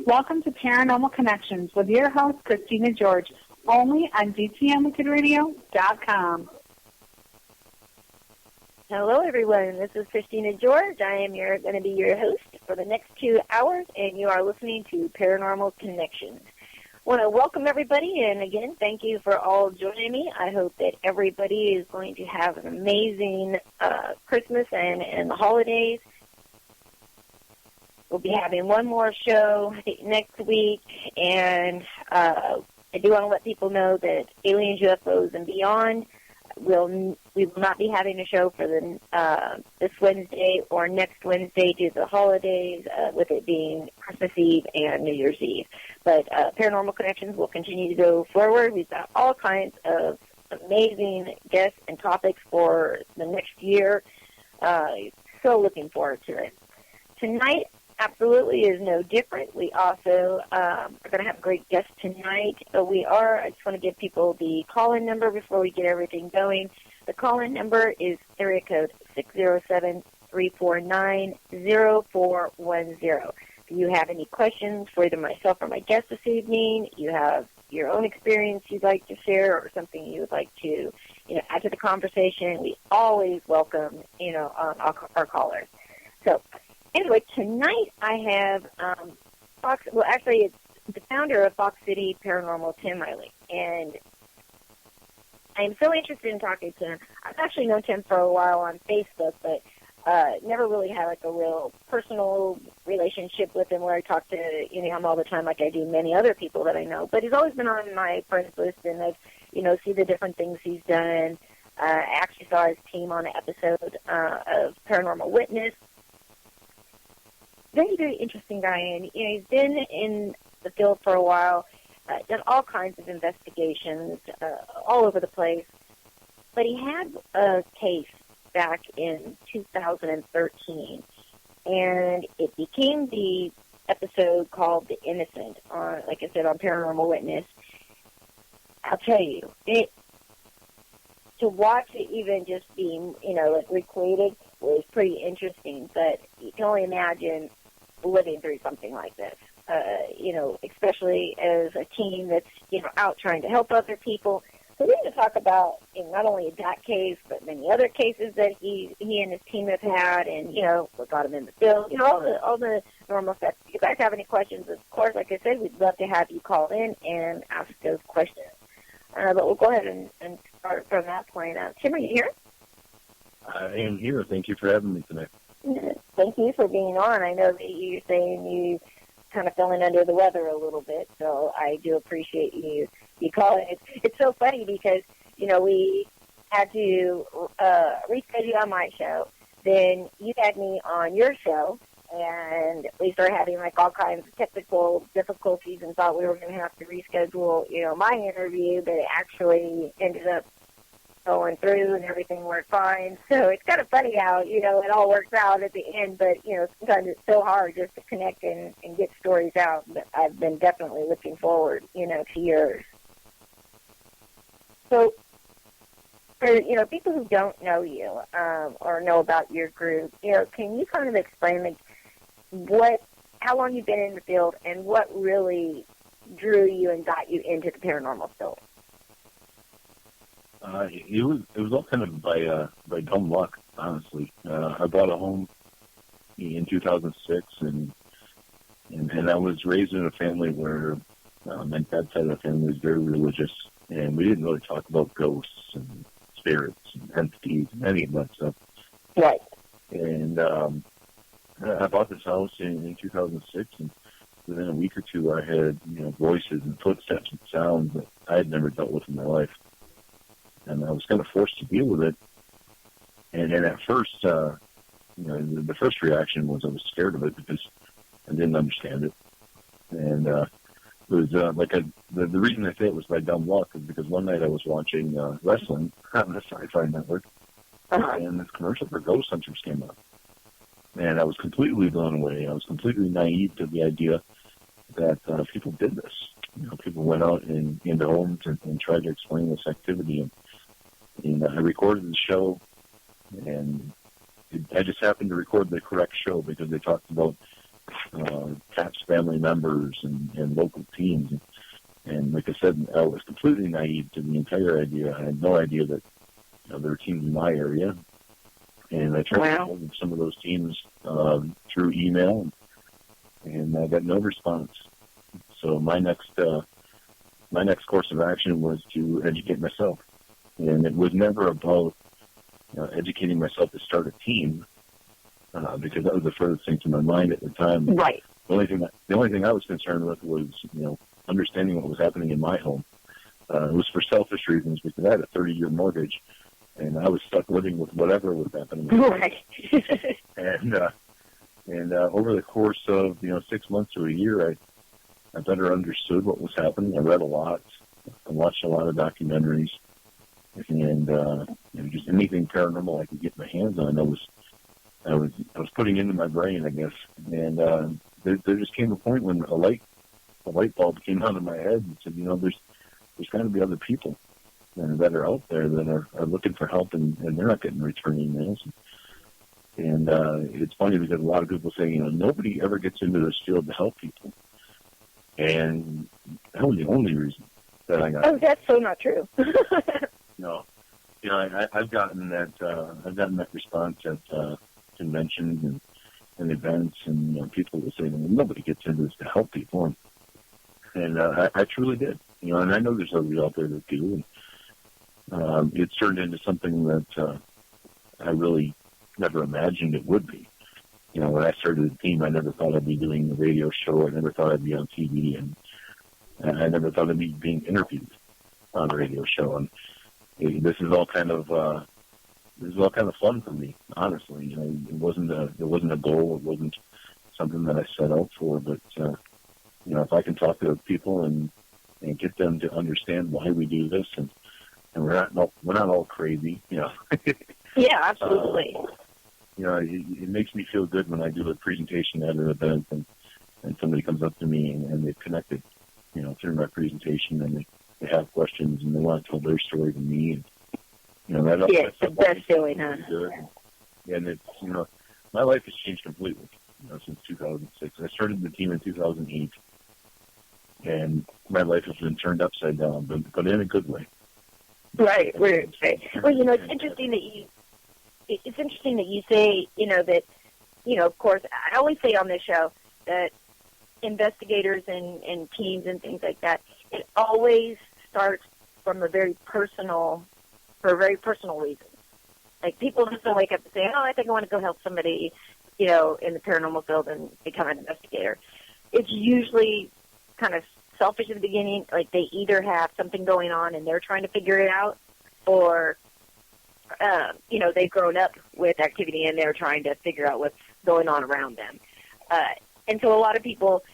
Welcome to Paranormal Connections with your host, Christina George, only on DTMWickedRadio.com. Hello, everyone. This is Christina George. I am going to be your host for the next 2 hours, and you are listening to Paranormal Connections. I want to welcome everybody, and again, thank you for all joining me. I hope that everybody is going to have an amazing Christmas and the holidays. We'll be having one more show next week, and I do want to let people know that aliens, UFOs, and beyond, we will not be having a show for this Wednesday or next Wednesday due to the holidays, with it being Christmas Eve and New Year's Eve. But Paranormal Connections will continue to go forward. We've got all kinds of amazing guests and topics for the next year. So looking forward to it. Tonight absolutely is no different. We also are going to have a great guest tonight. I just want to give people the call-in number before we get everything going. The call-in number is area code 607-349-0410. If you have any questions for either myself or my guest this evening, you have your own experience you'd like to share or something you would like to, add to the conversation, we always welcome, our callers. So, anyway, tonight I have it's the founder of Fox City Paranormal, Tim Riley, and I'm so interested in talking to him. I've actually known Tim for a while on Facebook, but never really had like a real personal relationship with him where I talk to him all the time like I do many other people that I know. But he's always been on my friends list, and I've see the different things he's done. I actually saw his team on an episode of Paranormal Witness. Very, very interesting guy, and he's been in the field for a while, done all kinds of investigations all over the place. But he had a case back in 2013, and it became the episode called The Innocent, like I said, on Paranormal Witness. I'll tell you, to watch it even just being, recreated was pretty interesting, but you can only imagine living through something like this, especially as a team that's, out trying to help other people. So we're going to talk about not only that case, but many other cases that he and his team have had, and, what got him in the field, all the normal stuff. If you guys have any questions, of course, like I said, we'd love to have you call in and ask those questions. But we'll go ahead and start from that point. Tim, are you here? I am here. Thank you for having me tonight. Thank you for being on. I know that you're saying you kind of feeling under the weather a little bit, so I do appreciate you calling. It's so funny because, we had to reschedule on my show. Then you had me on your show, and we started having, all kinds of technical difficulties and thought we were going to have to reschedule, my interview, but it actually ended up going through and everything worked fine. So it's kind of funny how, it all works out at the end, but, sometimes it's so hard just to connect and get stories out. But I've been definitely looking forward, to yours. So, for, people who don't know you or know about your group, can you kind of explain, how long you've been in the field and what really drew you and got you into the paranormal field? It was all kind of by dumb luck, honestly. I bought a home in 2006, and I was raised in a family where my dad's side of the family was very religious, and we didn't really talk about ghosts and spirits and entities and any of that stuff. Right. And I bought this house in 2006, and within a week or two, I had voices and footsteps and sounds that I had never dealt with in my life. And I was kind of forced to deal with it. And at first, the first reaction was I was scared of it because I didn't understand it. And it was the reason I say it was by dumb luck is because one night I was watching wrestling on the Sci-Fi Network, and this commercial for Ghost Hunters came up. And I was completely blown away. I was completely naive to the idea that people did this. People went out into homes and tried to explain this activity. And I recorded the show, and I just happened to record the correct show because they talked about TAPS family members and local teams. And like I said, I was completely naive to the entire idea. I had no idea that there were teams in my area. And I tried to hold some of those teams through email, and I got no response. So my next course of action was to educate myself. And it was never about educating myself to start a team, because that was the furthest thing to my mind at the time. Right. The only thing I was concerned with was, understanding what was happening in my home. It was for selfish reasons, because I had a 30-year mortgage, and I was stuck living with whatever was happening. Right. and over the course of 6 months to a year, I better understood what was happening. I read a lot. I watched a lot of documentaries, and just anything paranormal I could get my hands on. I was putting into my brain, I guess. And there just came a point when a light bulb came out of my head and said, there's got to be other people that are out there that are looking for help, and they're not getting return emails. And it's funny because a lot of people say, nobody ever gets into this field to help people. And that was the only reason that I got. Oh, that's so not true. No, I've gotten that response at conventions and events, and people will say, nobody gets into this to help people, and I truly did. And I know there's others out there that do. And it's turned into something that I really never imagined it would be. When I started the team, I never thought I'd be doing a radio show. I never thought I'd be on TV, and I never thought I'd be being interviewed on a radio show. And this is all kind of fun for me, honestly. It wasn't a goal. It wasn't something that I set out for. But if I can talk to people and get them to understand why we do this, and we're not all crazy, Yeah, absolutely. It makes me feel good when I do a presentation at an event and somebody comes up to me and they've connected, through my presentation, and they have questions and they want to tell their story to me. And, it's the best feeling, huh? Good. And it's, my life has changed completely, since 2006. I started the team in 2008, and my life has been turned upside down, but in a good way. Right. Well, it's interesting that you say, that, of course, I always say on this show that investigators and teams and things like that, it always starts from for a very personal reason. Like, people just don't wake up and say, I think I want to go help somebody, in the paranormal field and become an investigator. It's usually kind of selfish at the beginning, like they either have something going on and they're trying to figure it out, or they've grown up with activity and they're trying to figure out what's going on around them. And so a lot of people,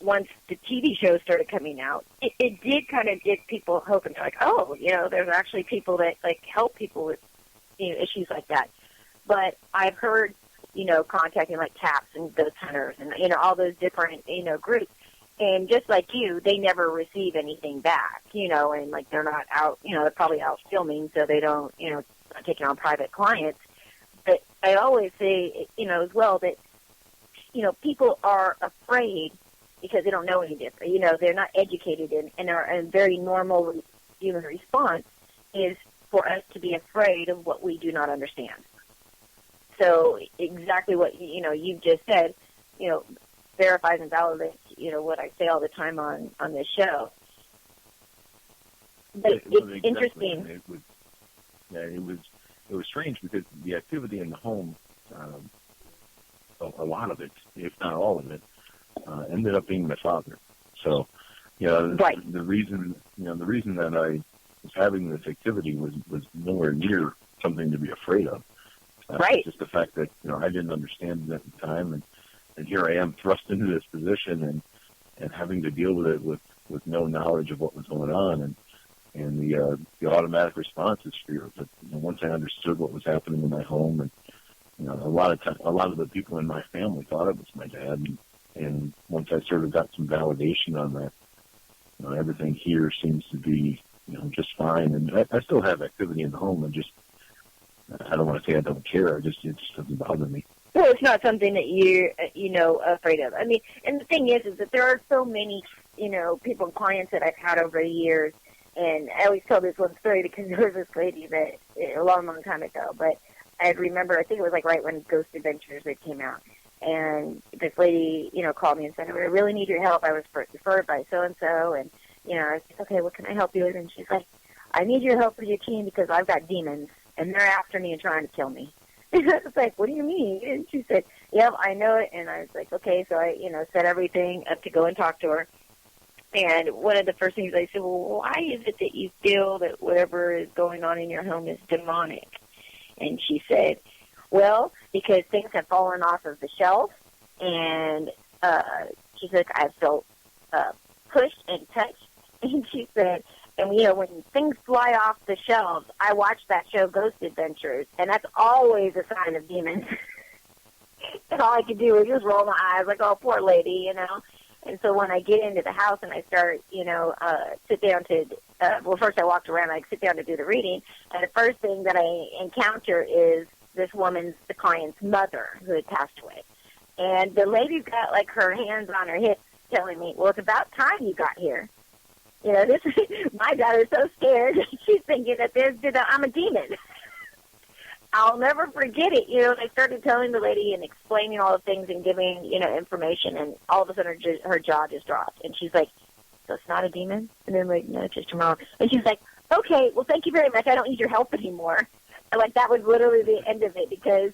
once the TV shows started coming out, it did kind of get people hope, and they're like, there's actually people that help people with issues like that. But I've heard, contacting like TAPS and Ghost Hunters and all those different groups. And just like you, they never receive anything back, and they're not out, they're probably out filming, so they don't, taking on private clients. But I always say, as well, that, people are afraid because they don't know any different. They're not educated and a very normal human response is for us to be afraid of what we do not understand. So exactly what, you've just said, verifies and validates, what I say all the time on this show. But it's interesting. It was strange because the activity in the home, a lot of it, if not all of it, ended up being my father. So, right. the reason that I was having this activity was nowhere near something to be afraid of. Right. Just the fact that I didn't understand it at the time, and here I am thrust into this position and having to deal with it with no knowledge of what was going on, and the automatic response is fear. But once I understood what was happening in my home, and a lot of the people in my family thought it was my dad, and once I sort of got some validation on that, everything here seems to be just fine. And I still have activity in the home, and I don't want to say I don't care. It just doesn't bother me. Well, it's not something that you're, afraid of. I mean, and the thing is that there are so many, people and clients that I've had over the years, and I always tell this one story because there was this lady that, a long, long time ago, but I remember, I think it was like right when Ghost Adventures had came out, and this lady, called me and said, I really need your help. I was referred by so-and-so, and, I was like, okay, what can I help you with? And she's like, I need your help with your team because I've got demons, and they're after me and trying to kill me. And I was like, what do you mean? And she said, yep, I know it. And I was like, okay, so I, set everything up to go and talk to her. And one of the first things I said, well, why is it that you feel that whatever is going on in your home is demonic? And she said, well, because things have fallen off of the shelf, and she said, I felt pushed and touched. And she said, and, when things fly off the shelves, I watch that show, Ghost Adventures, and that's always a sign of demons. And all I could do was just roll my eyes like, oh, poor lady, And so when I get into the house and I start, sit down to, first I walked around, I sit down to do the reading, and the first thing that I encounter is this woman's, the client's mother, who had passed away. And the lady's got, like, her hands on her hips telling me, well, it's about time you got here. My daughter's so scared. She's thinking that I'm a demon. I'll never forget it. I started telling the lady and explaining all the things and giving, information, and all of a sudden her jaw just dropped. And she's like, so it's not a demon? And I'm like, no, it's just your mom. And she's like, okay, well, thank you very much. I don't need your help anymore. And, like, that was literally the end of it because,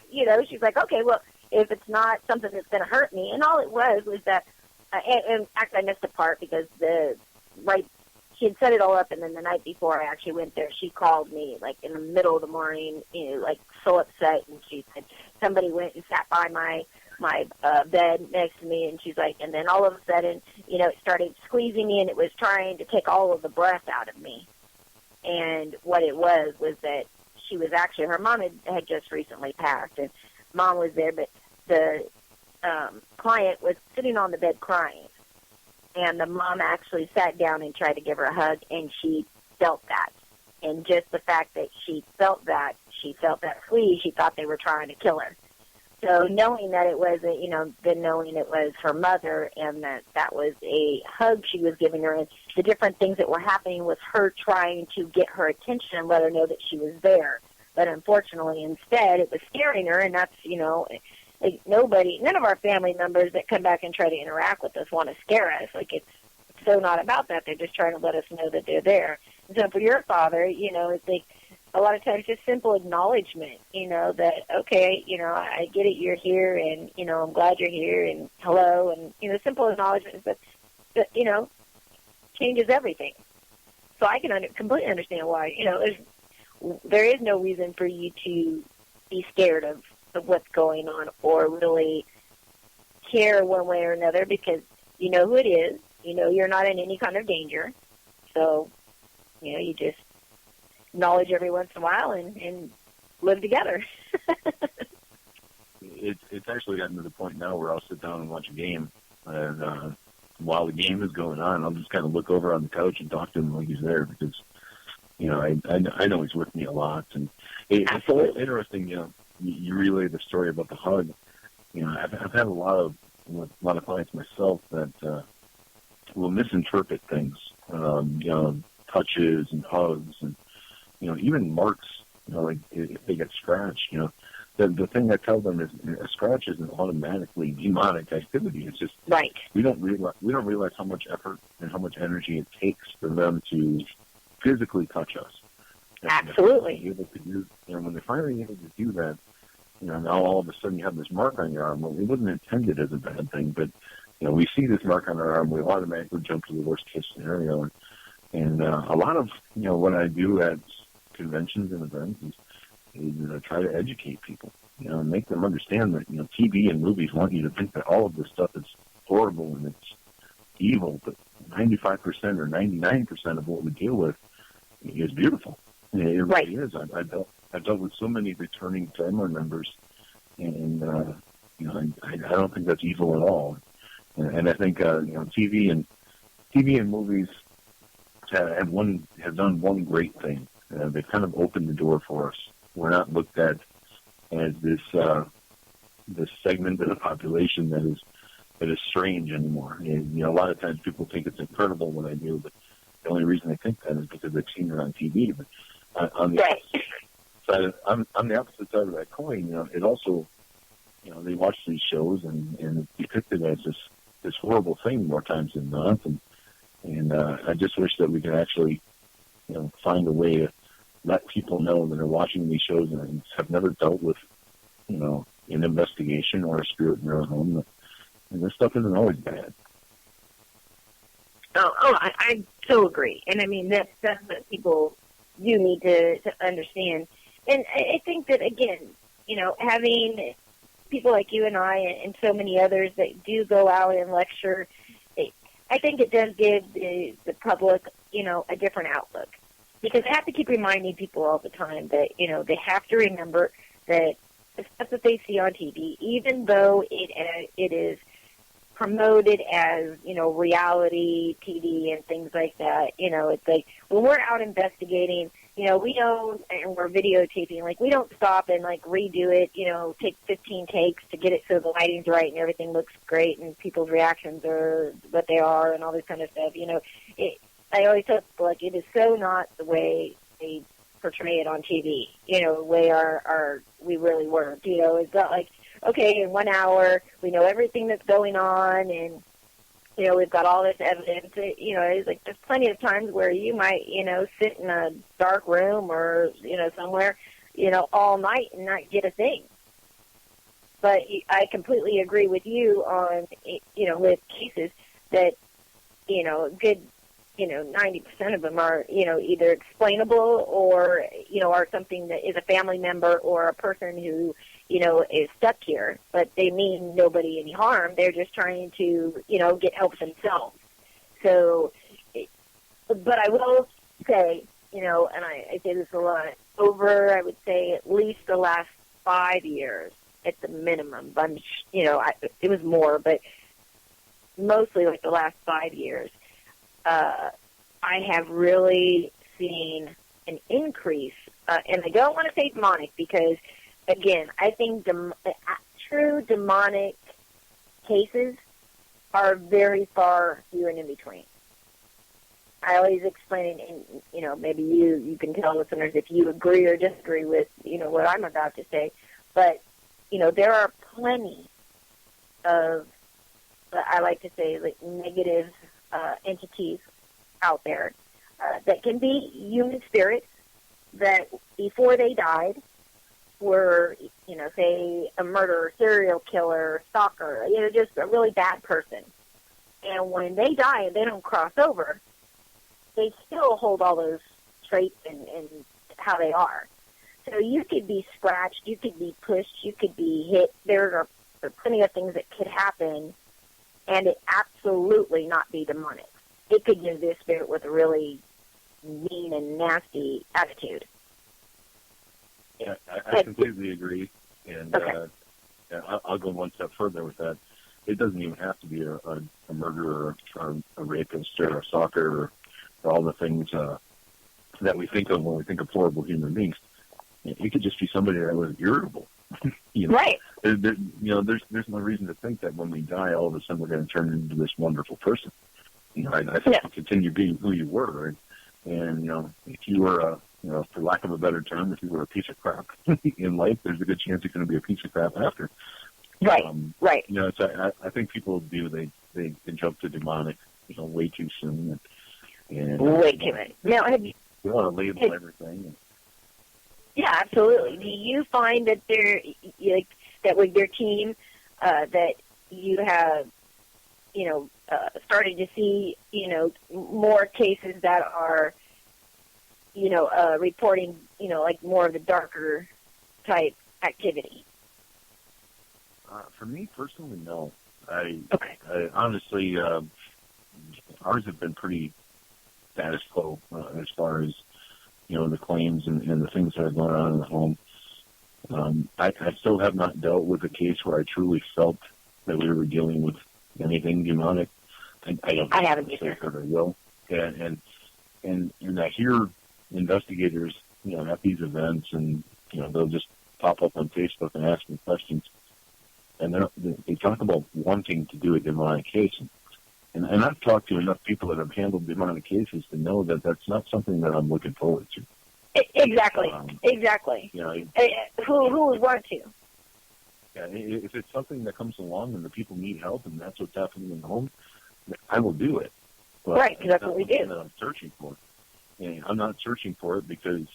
she's like, okay, well, if it's not something that's going to hurt me. And all it was that, and actually I missed a part because she had set it all up, and then the night before I actually went there, she called me, like, in the middle of the morning, like, so upset, and she said, somebody went and sat by my bed next to me, and she's like, and then all of a sudden, it started squeezing me, and it was trying to take all of the breath out of me. And what it was that she was actually, her mom had just recently passed, and mom was there, but the client was sitting on the bed crying. And the mom actually sat down and tried to give her a hug, and she felt that. And just the fact that she felt that squeeze, she thought they were trying to kill her. So knowing that it wasn't, then knowing it was her mother and that was a hug she was giving her, and the different things that were happening was her trying to get her attention and let her know that she was there. But unfortunately, instead, it was scaring her, and that's, like none of our family members that come back and try to interact with us want to scare us. Like, it's so not about that. They're just trying to let us know that they're there. And so for your father, it's like a lot of times just simple acknowledgement, that, okay, I get it, you're here, and, I'm glad you're here, and hello, and, simple acknowledgement, but changes everything. So I can completely understand why, there is no reason for you to be scared of what's going on or really care one way or another because you know who it is. You're not in any kind of danger. So, you just acknowledge every once in a while and live together. It's actually gotten to the point now where I'll sit down and watch a game, and while the game is going on, I'll just kind of look over on the couch and talk to him like he's there because, I know he's with me a lot. And it's so interesting, you relay the story about the hug. I've had a lot of clients myself that will misinterpret things, touches and hugs and, even marks, like if they get scratched, the thing I tell them is a scratch isn't automatically demonic activity. It's just right. We don't realize how much effort and how much energy it takes for them to physically touch us. Absolutely. When they're finally able to do that, now all of a sudden you have this mark on your arm. Well, it wasn't intended as a bad thing, but, we see this mark on our arm, we automatically jump to the worst case scenario. And a lot of, what I do at conventions and events is try to educate people, and make them understand that, TV and movies want you to think that all of this stuff is horrible and it's evil, but 95% or 99% of what we deal with is beautiful. It really is. I've dealt with so many returning family members, and I don't think that's evil at all. And I think TV and movies have done one great thing. They've kind of opened the door for us. We're not looked at as this this segment of the population that is strange anymore. And, you know, a lot of times people think it's incredible what I do, but the only reason they think that is because they've seen it on TV. But on the opposite side, on the opposite side of that coin, you know, it also, you know, they watch these shows and it's depicted as this horrible thing more times than not. And I just wish that we could actually, you know, find a way to let people know that are watching these shows and have never dealt with, you know, an investigation or a spirit in their own home. And this stuff isn't always bad. I so agree. And I mean, that's what people do need to understand. And I think that, again, you know, having people like you and I and so many others that do go out and lecture, I think it does give the public, you know, a different outlook. Because I have to keep reminding people all the time that, you know, they have to remember that the stuff that they see on TV, even though it is promoted as, you know, reality TV and things like that, you know, it's like when we're out investigating, you know, we don't, and we're videotaping, like we don't stop and like redo it, you know, take 15 takes to get it so the lighting's right and everything looks great and people's reactions are what they are and all this kind of stuff, you know. I always tell people, like, it is so not the way they portray it on TV, you know, the way we really work, you know. It's not like, okay, in 1 hour, we know everything that's going on, and, you know, we've got all this evidence. You know, it's like there's plenty of times where you might, you know, sit in a dark room or, you know, somewhere, you know, all night and not get a thing. But I completely agree with you on, you know, with cases that, you know, good, you know, 90% of them are, you know, either explainable or, you know, are something that is a family member or a person who, you know, is stuck here, but they mean nobody any harm. They're just trying to, you know, get help themselves. So, but I will say, you know, and I say this a lot, over, I would say, at least the last 5 years at the minimum. You know, it was more, but mostly like the last 5 years, I have really seen an increase, and I don't want to say demonic because, again, I think true demonic cases are very far few and in between. I always explain, and you know, maybe you can tell listeners if you agree or disagree with, you know, what I'm about to say, but, you know, there are plenty of, I like to say, like negative entities out there that can be human spirits that before they died were, you know, say a murderer, serial killer, stalker, you know, just a really bad person. And when they die and they don't cross over, they still hold all those traits and how they are. So you could be scratched, you could be pushed, you could be hit. There are plenty of things that could happen, and it absolutely not be demonic. It could just be a spirit with a really mean and nasty attitude. Yeah, I completely agree. And okay. I'll go one step further with that. It doesn't even have to be a murderer or a rapist or a stalker or all the things that we think of when we think of horrible human beings. It could just be somebody that was irritable. You know? Right. You know, there's no reason to think that when we die, all of a sudden we're going to turn into this wonderful person. You know, I think you continue being who you were, right? And, you know, if you were you know, for lack of a better term, if you were a piece of crap in life, there's a good chance you're going to be a piece of crap after. Right, right. You know, I think people they jump to demonic, you know, way too soon. And way too much. Now, have you... We want to label everything. Yeah, absolutely. Do you find that that with your team, that you have, you know, started to see, you know, more cases that are, you know, reporting, you know, like more of the darker type activity? For me personally, no. I honestly, ours have been pretty status quo as far as, you know, the claims and the things that are going on in the home. I still have not dealt with a case where I truly felt that we were dealing with anything demonic. I haven't either. Or I will. And I hear investigators, you know, at these events, and you know, they'll just pop up on Facebook and ask me questions. and they talk about wanting to do a demonic case. And I've talked to enough people that have handled demonic cases to know that that's not something that I'm looking forward to. Exactly. Exactly. You know, who would want to? Yeah, if it's something that comes along and the people need help and that's what's happening in the home, I will do it. But right, because that's what we do. That I'm searching for. And I'm not searching for it because,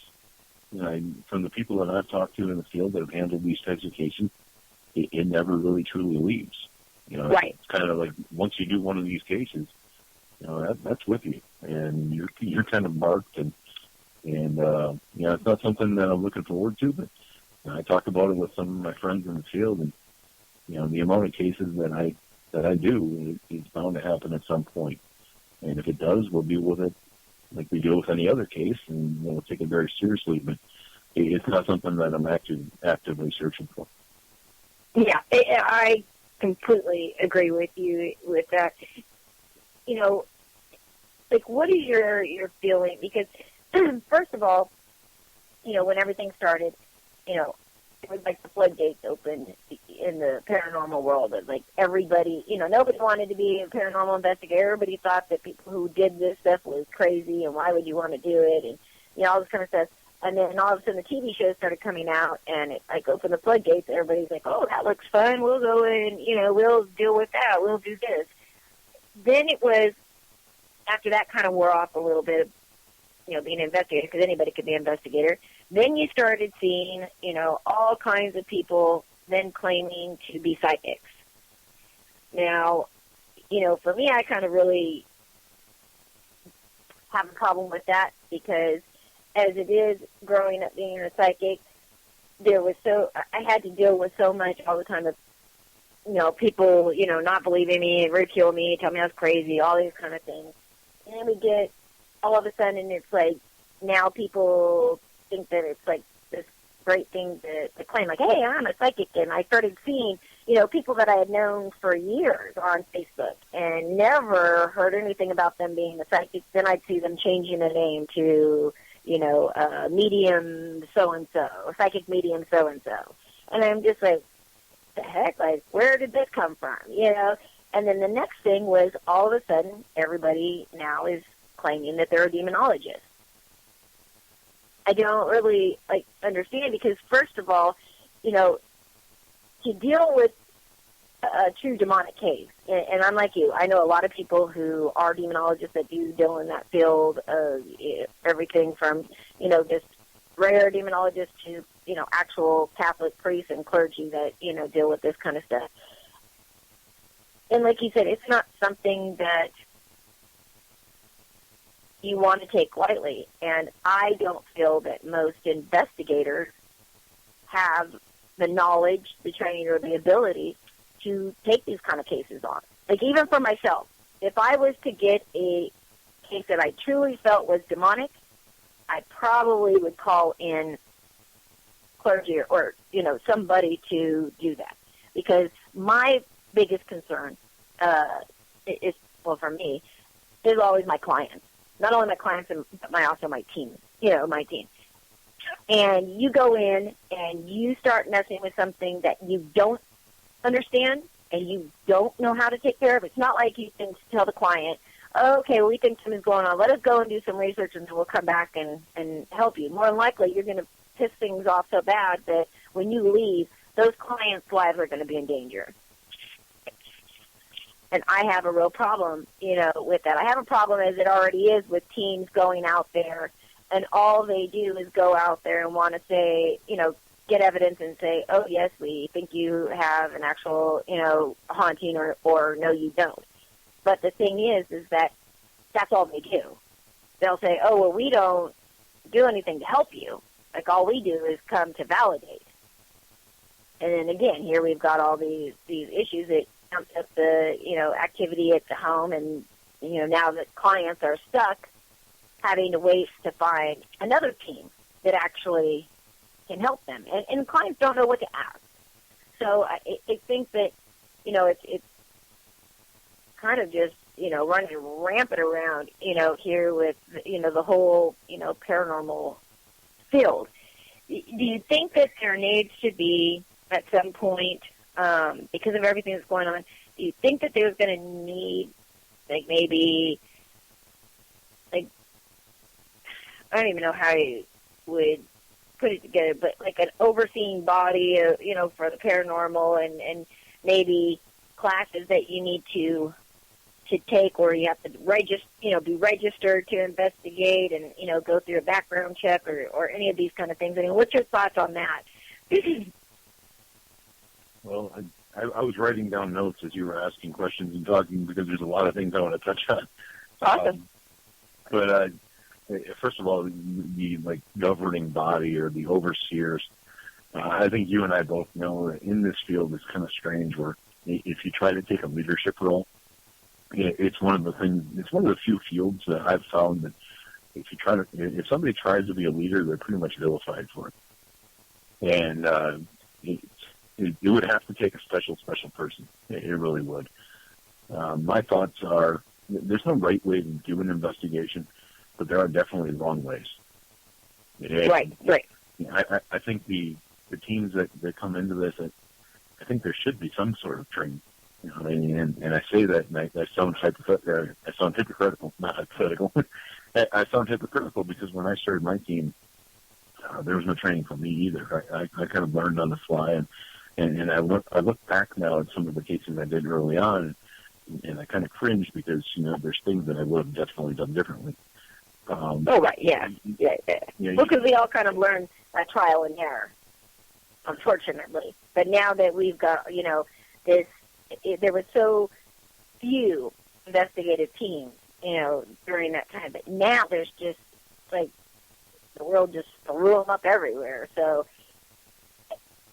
you know, from the people that I've talked to in the field that have handled these types of cases, it never really truly leaves. You know, right. It's kind of like once you do one of these cases, you know, that's with you, and you're kind of marked, and you know, it's not something that I'm looking forward to, but you know, I talk about it with some of my friends in the field, and you know, the amount of cases that I do is bound to happen at some point, and if it does, we'll deal with it like we deal with any other case, and we'll take it very seriously. But it's not something that I'm actively searching for. Yeah, I completely agree with you with that. You know, like, what is your feeling? Because first of all, you know, when everything started, you know, it was like the floodgates opened in the paranormal world. It was like everybody, you know, nobody wanted to be a paranormal investigator. Everybody thought that people who did this stuff was crazy, and why would you want to do it, and you know, all this kind of stuff. And then all of a sudden the TV shows started coming out, and it like opened the floodgates. Everybody's like, oh, that looks fun. We'll go in, you know, we'll deal with that. We'll do this. Then it was, after that kind of wore off a little bit, you know, being an investigator, because anybody could be an investigator, then you started seeing, you know, all kinds of people then claiming to be psychics. Now, you know, for me, I kind of really have a problem with that, because as it is growing up being a psychic, I had to deal with so much all the time of, you know, people, you know, not believing me and ridicule me, tell me I was crazy, all these kind of things. And then we get, all of a sudden, it's like, now people think that it's like this great thing to claim, like, hey, I'm a psychic. And I started seeing, you know, people that I had known for years on Facebook and never heard anything about them being a psychic. Then I'd see them changing a name to, you know, medium so-and-so, or psychic medium so-and-so. And I'm just like, the heck? Like, where did this come from? You know? And then the next thing was, all of a sudden, everybody now is claiming that they're a demonologist. I don't really, like, understand, because, first of all, you know, to deal with a true demonic case, and I'm like you, I know a lot of people who are demonologists that do deal in that field, everything from, you know, just rare demonologists to, you know, actual Catholic priests and clergy that, you know, deal with this kind of stuff. And like you said, it's not something that you want to take lightly, and I don't feel that most investigators have the knowledge, the training, or the ability to take these kind of cases on. Like, even for myself, if I was to get a case that I truly felt was demonic, I probably would call in clergy or, you know, somebody to do that. Because my biggest concern is, well, for me, is always my clients. Not only my clients, but also my team, you know, my team. And you go in and you start messing with something that you don't understand and you don't know how to take care of. It's not like you can tell the client, okay, well, we think something's going on. Let us go and do some research, and then we'll come back and help you. More than likely, you're going to piss things off so bad that when you leave, those clients' lives are going to be in danger. And I have a real problem, you know, with that. I have a problem, as it already is, with teams going out there, and all they do is go out there and want to say, you know, get evidence and say, oh, yes, we think you have an actual, you know, haunting, or no, you don't. But the thing is that that's all they do. They'll say, oh, well, we don't do anything to help you. Like, all we do is come to validate. And then, again, here we've got all these issues that amps up the, you know, activity at the home, and, you know, now the clients are stuck having to wait to find another team that actually can help them. And clients don't know what to ask. So I think that, you know, it's kind of just, you know, running rampant around, you know, here with, you know, the whole, you know, paranormal field. Do you think that there needs to be, at some point, because of everything that's going on, do you think that they was going to need, like, maybe, like, I don't even know how you would put it together, but like an overseeing body, for the paranormal, and maybe classes that you need to take, or you have to be registered to investigate, and go through a background check, or any of these kind of things. I mean, what's your thoughts on that? Well, I was writing down notes as you were asking questions and talking, because there's a lot of things I want to touch on. Awesome. But first of all, the governing body or the overseers, I think you and I both know that in this field it's kind of strange, where if you try to take a leadership role, it's one of the few fields that I've found that if somebody tries to be a leader, they're pretty much vilified for it. And it would have to take a special person. It really would. My thoughts are, there's no right way to do an investigation, but there are definitely wrong ways. Right. I think the teams that come into this, I think there should be some sort of training. And I say that, and I sound hypocritical, not hypothetical. I sound hypocritical because when I started my team, there was no training for me either. I kind of learned on the fly, and I look back now at some of the cases I did early on, and I kind of cringe because there's things that I would have definitely done differently. Right, yeah. Because we all kind of learn trial and error, unfortunately. But now that we've got there were so few investigative teams, during that time. But now there's just, like, the world just threw them up everywhere. So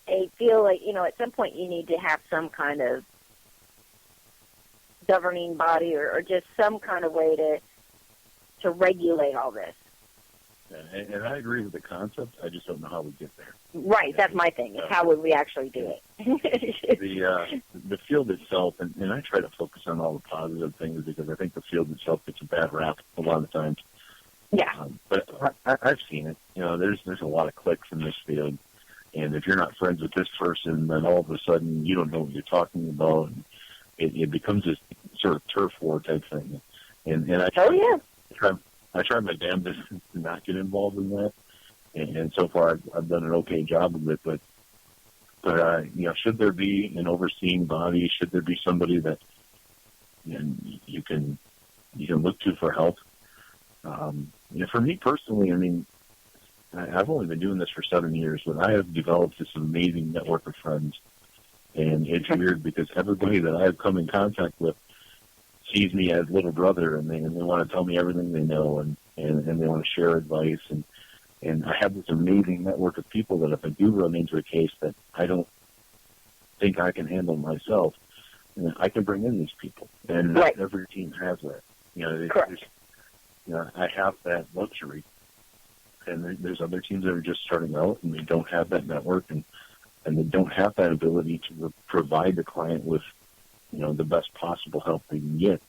I feel like, at some point you need to have some kind of governing body or just some kind of way to regulate all this. And I agree with the concept. I just don't know how we get there. Right, that's my thing. Is how would we actually do it? The field itself, and I try to focus on all the positive things because I think the field itself gets a bad rap a lot of times. Yeah. But I've seen it. There's a lot of clicks in this field, and if you're not friends with this person, then all of a sudden you don't know what you're talking about, and it becomes this sort of turf war type thing. And I try my damnedest to not get involved in that, and so far I've done an okay job of it. But should there be an overseeing body? Should there be somebody that you can look to for help? For me personally, I've only been doing this for 7 years, but I have developed this amazing network of friends, and it's weird because everybody that I've come in contact with sees me as little brother, and they want to tell me everything they know, and they want to share advice, and I have this amazing network of people that if I do run into a case that I don't think I can handle myself, I can bring in these people, and not every team has that. Correct. I have that luxury, and there's other teams that are just starting out, and they don't have that network, and they don't have that ability to provide the client with the best possible help they can get.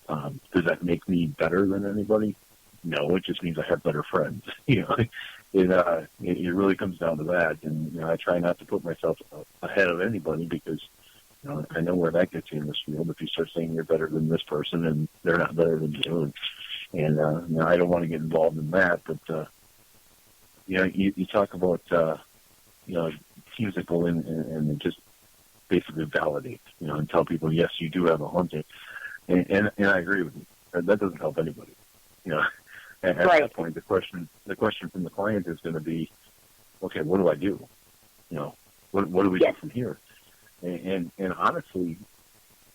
Does that make me better than anybody? No, it just means I have better friends. It really comes down to that. And I try not to put myself ahead of anybody because I know where that gets you in this field. If you start saying you're better than this person and they're not better than you, and I don't want to get involved in that. But you talk about teams that go in and just basically validate, and tell people, yes, you do have a haunting. And I agree with you. That doesn't help anybody. At that point, the question from the client is going to be, okay, what do I do? What do we do from here? And honestly,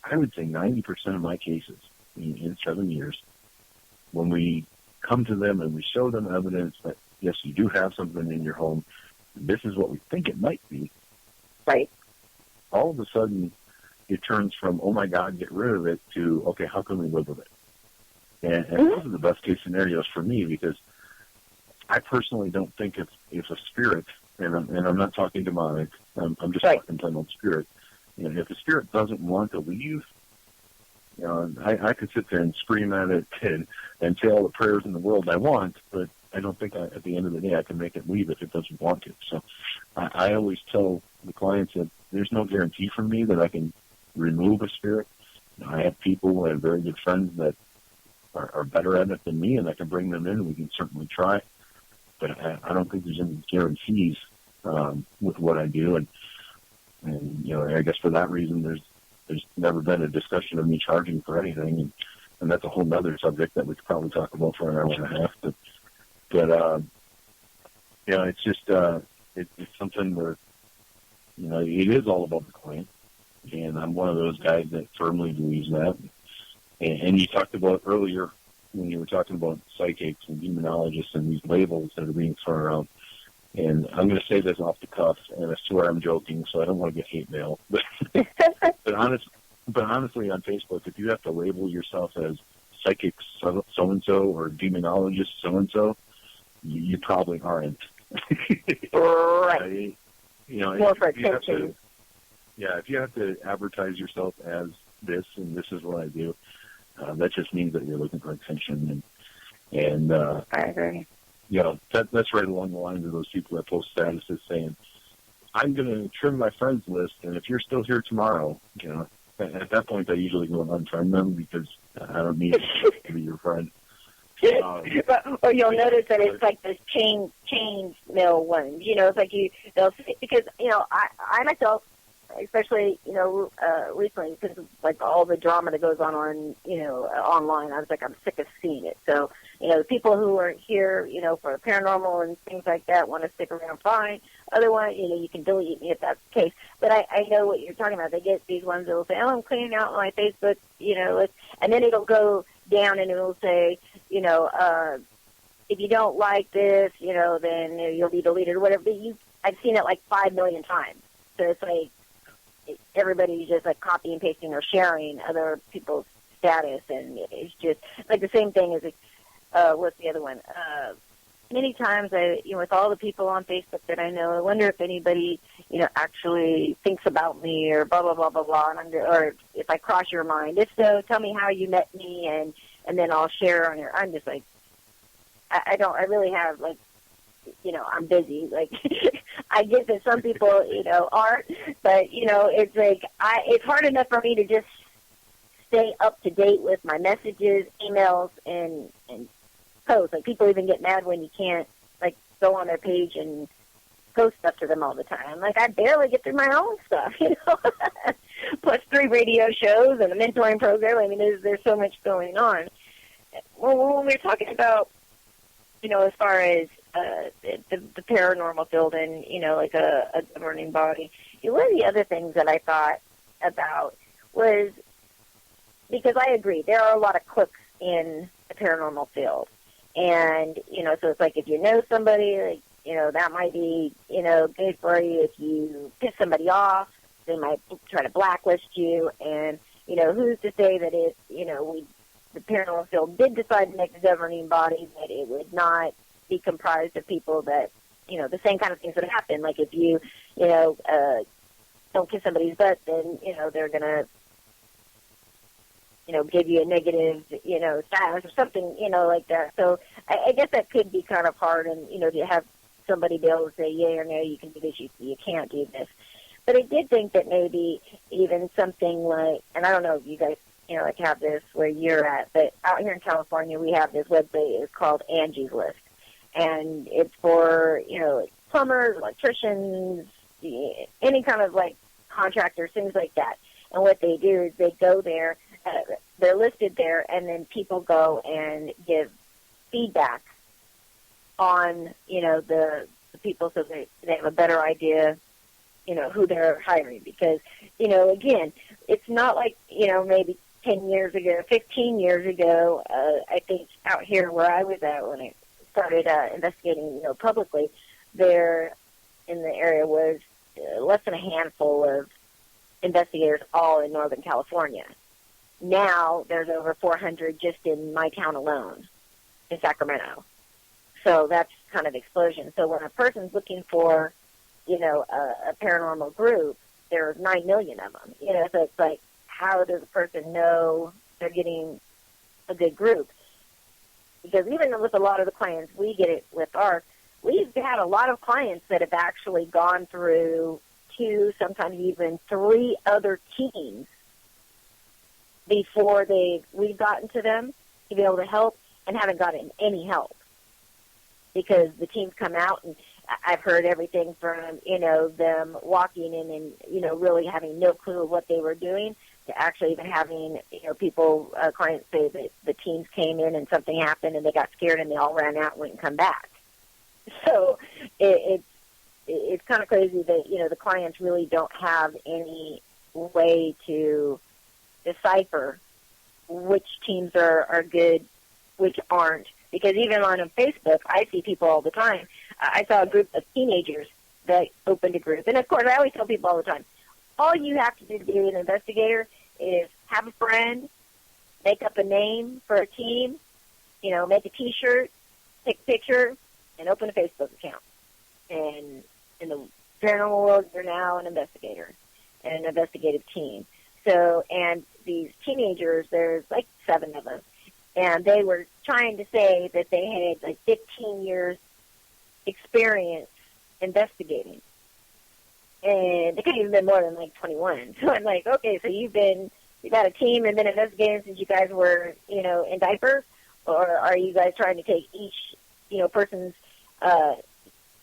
I would say 90% of my cases in 7 years, when we come to them and we show them evidence that, yes, you do have something in your home, this is what we think it might be. Right. All of a sudden, it turns from, oh, my God, get rid of it, to, okay, how can we live with it? And those are the best-case scenarios for me, because I personally don't think if a spirit, and I'm not talking demonic, I'm just talking plain old spirit, if a spirit doesn't want to leave, I could sit there and scream at it and say all the prayers in the world I want, but I don't think at the end of the day I can make it leave if it doesn't want to. So I always tell the clients that there's no guarantee for me that I can remove a spirit. I have people, I have very good friends that are better at it than me, and I can bring them in, and we can certainly try. But I don't think there's any guarantees with what I do, and I guess for that reason, there's never been a discussion of me charging for anything, and that's a whole other subject that we could probably talk about for an hour and a half. But it's just it's something where it is all about the claim, and I'm one of those guys that firmly believes that. And you talked about earlier when you were talking about psychics and demonologists and these labels that are being thrown around. And I'm going to say this off the cuff, and I swear I'm joking, so I don't want to get hate mail. But honestly, on Facebook, if you have to label yourself as psychic so-and-so or demonologist so-and-so, you probably aren't. Right. More for attention. If you have to advertise yourself as this, and this is what I do, that just means that you're looking for attention. And I agree. That's right along the lines of those people that post statuses saying, I'm going to trim my friends list, and if you're still here tomorrow, at that point I usually go and unfriend them because I don't need to be your friend. Or you'll notice that it's like this chain mail ones. It's like they'll because I myself, especially recently, because of like all the drama that goes on online, I was like, I'm sick of seeing it. So the people who are here for paranormal and things like that want to stick around, fine. Otherwise, you can delete me if that's the case. But I know what you're talking about. They get these ones that will say, I'm cleaning out my Facebook, and then it'll go down and it'll say, if you don't like this, then you'll be deleted or whatever. But I've seen it like 5 million times. So it's like everybody's just like copy and pasting or sharing other people's status, and it's just like the same thing as what's the other one? Many times with all the people on Facebook that I know, I wonder if anybody, actually thinks about me or blah, blah, blah, blah, blah, or if I cross your mind. If so, tell me how you met me, and then I'll share on your, I'm just like, I really have, like, I'm busy. Like, I get that some people, aren't, but, it's like, it's hard enough for me to just stay up to date with my messages, emails, and posts. Like, people even get mad when you can't, like, go on their page and post stuff to them all the time. Like, I barely get through my own stuff, Plus 3 radio shows and a mentoring program. I mean, there's so much going on. Well, when we're talking about, as far as the paranormal field and, like a governing body, one of the other things that I thought about was, because I agree, there are a lot of crooks in the paranormal field. And, so it's like if you know somebody, like, that might be, good for you. If you piss somebody off, they might try to blacklist you. And, who's to say that if, the paranormal field did decide to make a governing body, that it would not be comprised of people that, the same kind of things that happen. Like if you, don't kiss somebody's butt, then, they're going to, give you a negative, status or something, like that. So I guess that could be kind of hard, and, to have somebody be able to say, yeah or no, you can do this, you can't do this. But I did think that maybe even something like, and I don't know if you guys, like have this where you're at, but out here in California, we have this website. It's called Angie's List. And it's for, plumbers, electricians, any kind of, like, contractors, things like that. And what they do is they go there, they're listed there, and then people go and give feedback on, the people so they have a better idea, who they're hiring. Because, again, it's not like, maybe 10 years ago, 15 years ago, I think out here where I was at when I started investigating, publicly, there in the area was less than a handful of investigators all in Northern California. Now there's over 400 just in my town alone, in Sacramento. So that's kind of explosion. So when a person's looking for, a paranormal group, there's 9 million of them. So it's like, how does a person know they're getting a good group? Because even with a lot of the clients we get it with we've had a lot of clients that have actually gone through 2, sometimes even 3 other teams before we've gotten to them to be able to help, and haven't gotten any help because the teams come out, and I've heard everything from, them walking in and, really having no clue of what they were doing to actually even having, people, clients say that the teams came in and something happened and they got scared and they all ran out and wouldn't come back. So it's kind of crazy that, the clients really don't have any way to decipher which teams are good, which aren't. Because even on Facebook, I see people all the time. I saw a group of teenagers that opened a group. And, of course, I always tell people all the time, all you have to do to be an investigator is have a friend, make up a name for a team, make a T-shirt, take a picture, and open a Facebook account. And in the paranormal world, you're now an investigator and an investigative team. So, and these teenagers, there's like 7 of them, and they were trying to say that they had like 15 years experience investigating. And they couldn't even been more than like 21. So I'm like, okay, so you've got a team and been investigating since you guys were, in diapers? Or are you guys trying to take each, person's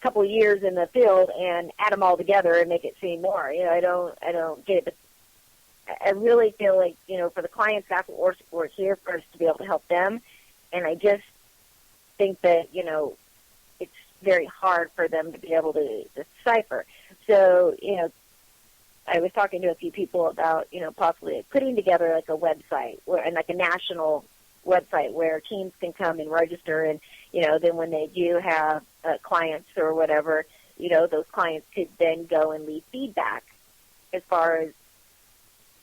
couple of years in the field and add them all together and make it seem more? I don't get it. But I really feel like, for the clients, that's what we're here for, is to be able to help them. And I just think that, it's very hard for them to be able to decipher. So, I was talking to a few people about, possibly putting together like a website and like a national website where teams can come and register. And, then when they do have clients or whatever, those clients could then go and leave feedback as far as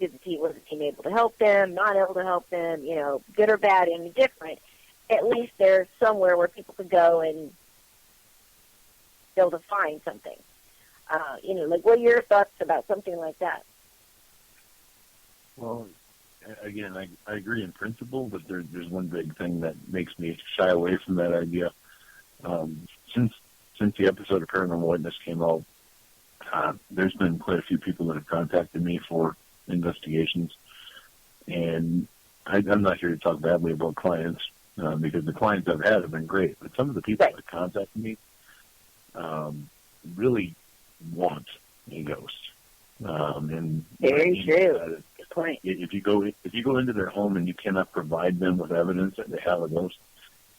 was the team able to help them, not able to help them, good or bad, indifferent. At least there's somewhere where people could go and be able to find something. Like, what are your thoughts about something like that? Well, again, I agree in principle, but there's one big thing that makes me shy away from that idea. Since the episode of Paranormal Witness came out, there's been quite a few people that have contacted me for investigations, and I'm not here to talk badly about clients, because the clients I've had have been great, but some of the people that contacted me really want a ghost. And very true. Good point. If you go into their home and you cannot provide them with evidence that they have a ghost,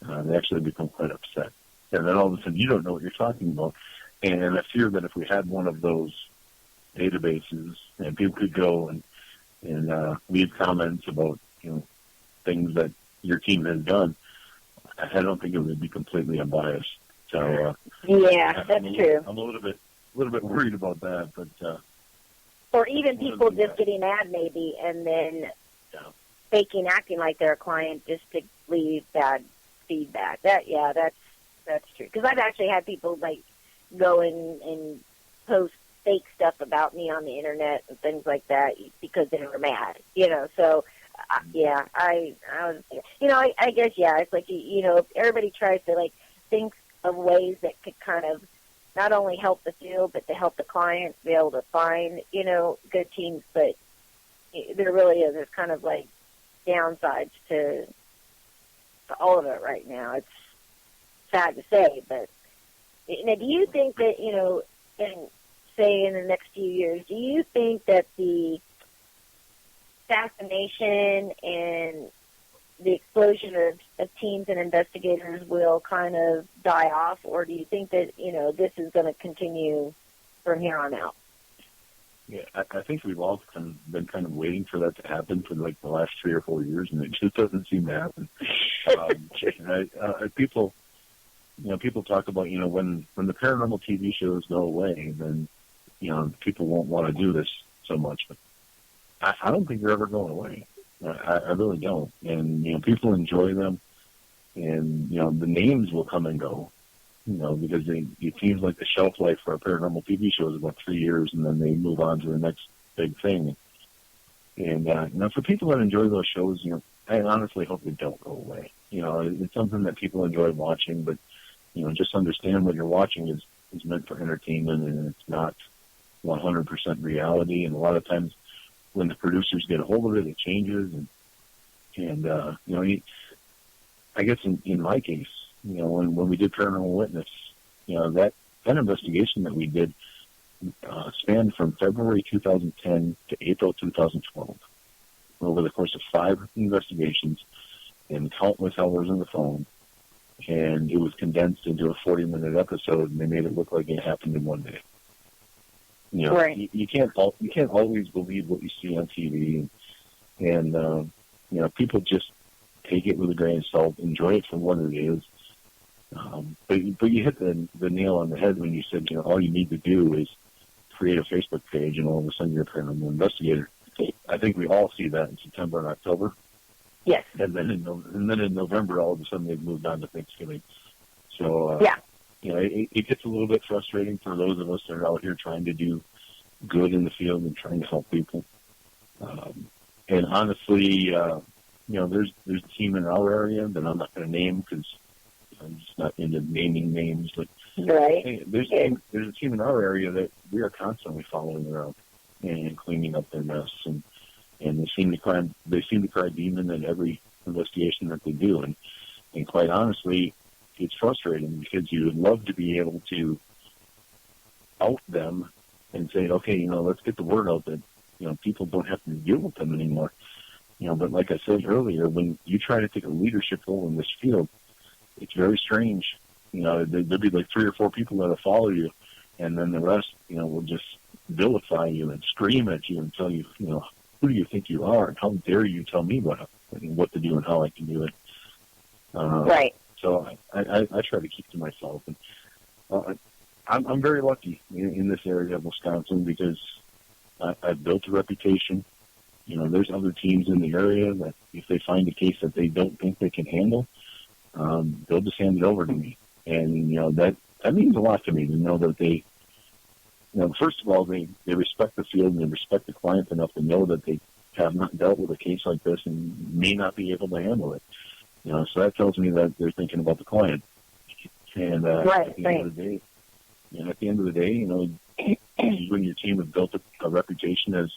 they actually become quite upset. And then all of a sudden you don't know what you're talking about. And I fear that if we had one of those databases and people could go and leave comments about things that your team has done, I don't think it would be completely unbiased. So yeah, that's true. I'm a little bit worried about that, but or even people just getting mad maybe and then acting like they're a client just to leave bad feedback. That's true. Because I've actually had people like go and post fake stuff about me on the internet and things like that because they were mad. So I was, I guess it's like if everybody tries to like think of ways that could kind of not only help the field, but to help the clients be able to find, good teams. But there really is. There's kind of like downsides to all of it right now. It's sad to say, but now, do you think that, in the next few years, do you think that the fascination and the explosion of teams and investigators will kind of die off, or do you think that, this is going to continue from here on out? Yeah, I think we've all been kind of waiting for that to happen for like the last 3 or 4 years, and it just doesn't seem to happen. People talk about, when the paranormal TV shows go away, then, people won't want to do this so much. But I don't think they're ever going away. I really don't. And, people enjoy them. And, the names will come and go, because it seems like the shelf life for a paranormal TV show is about 3 years, and then they move on to the next big thing. And, for people that enjoy those shows, I honestly hope they don't go away. It's something that people enjoy watching, but, just understand what you're watching is meant for entertainment, and it's not 100% reality. And a lot of times when the producers get a hold of it, it changes. And I guess in my case, when we did Paranormal Witness, that investigation that we did spanned from February 2010 to April 2012. Over the course of 5 investigations and countless hours on the phone, and it was condensed into a 40-minute episode, and they made it look like it happened in one day. Right. You can't always believe what you see on TV, and people just take it with a grain of salt, enjoy it for what it is. But you hit the nail on the head when you said, all you need to do is create a Facebook page, and all of a sudden you're a paranormal investigator. I think we all see that in September and October. Yes. And then in November, all of a sudden they've moved on to Thanksgiving. So, it gets a little bit frustrating for those of us that are out here trying to do good in the field and trying to help people. And honestly, there's a team in our area that I'm not going to name because I'm just not into naming names. But right. Hey, there's a team in our area that we are constantly following around and cleaning up their mess, and they seem to cry demon in every investigation that they do, and quite honestly, it's frustrating because you would love to be able to out them and say, okay, let's get the word out that people don't have to deal with them anymore. But like I said earlier, when you try to take a leadership role in this field, it's very strange. There'll be like 3 or 4 people that'll follow you, and then the rest, will just vilify you and scream at you and tell you, who do you think you are, and how dare you tell me what to do and how I can do it. Right. So I try to keep to myself. And I'm very lucky in this area of Wisconsin because I've built a reputation. There's other teams in the area that if they find a case that they don't think they can handle, they'll just hand it over to me. And, that means a lot to me to know that they, first of all, they respect the field and they respect the client enough to know that they have not dealt with a case like this and may not be able to handle it. So that tells me that they're thinking about the client. And at the end of the day, you and your team have built a reputation as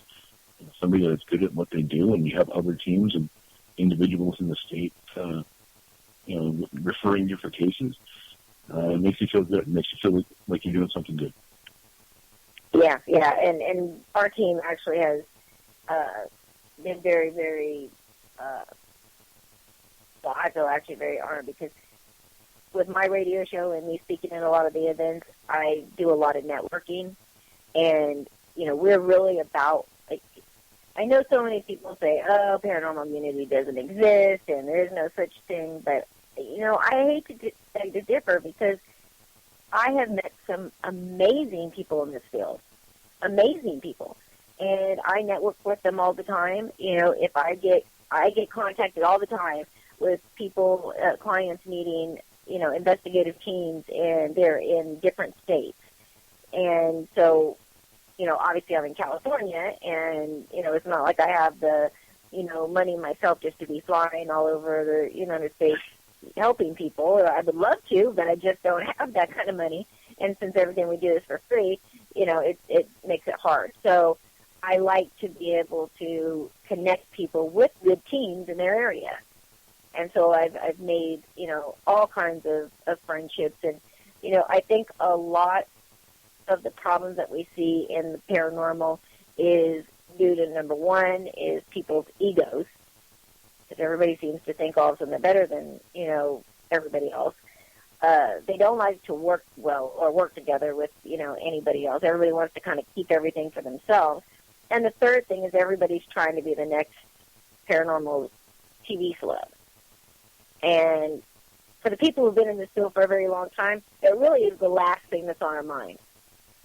somebody that's good at what they do, and you have other teams and individuals in the state, referring you for cases. It makes you feel good. It makes you feel like you're doing something good. Yeah, and our team actually has been very, very, well, I feel actually very honored because with my radio show and me speaking at a lot of the events, I do a lot of networking, and, we're really about, like, I know so many people say, oh, paranormal immunity doesn't exist and there's no such thing, but, I hate to differ because I have met some amazing people in this field, amazing people, and I network with them all the time. If I get contacted all the time with people, clients needing, investigative teams, and they're in different states, and so, obviously I'm in California, and it's not like I have the money myself just to be flying all over the United States helping people. I would love to, but I just don't have that kind of money. And since everything we do is for free, it makes it hard. So I like to be able to connect people with good teams in their area. And so I've made, all kinds of friendships. And, I think a lot of the problems that we see in the paranormal is due to, number one, is people's egos. Because everybody seems to think all of them are better than, everybody else. They don't like to work well or work together with, anybody else. Everybody wants to kind of keep everything for themselves. And the third thing is everybody's trying to be the next paranormal TV celeb. And for the people who've been in this field for a very long time, it really is the last thing that's on our mind.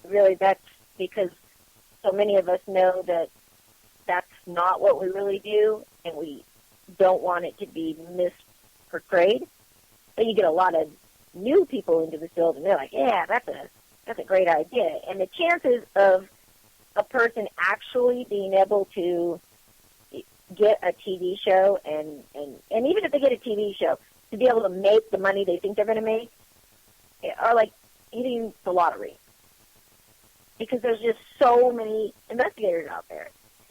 Really, that's because so many of us know that that's not what we really do, and we don't want it to be misportrayed. But you get a lot of new people into the field, and they're like, yeah, that's a great idea. And the chances of a person actually being able to get a TV show, and even if they get a TV show, to be able to make the money they think they're going to make, are like hitting the lottery. because there's just so many investigators out there.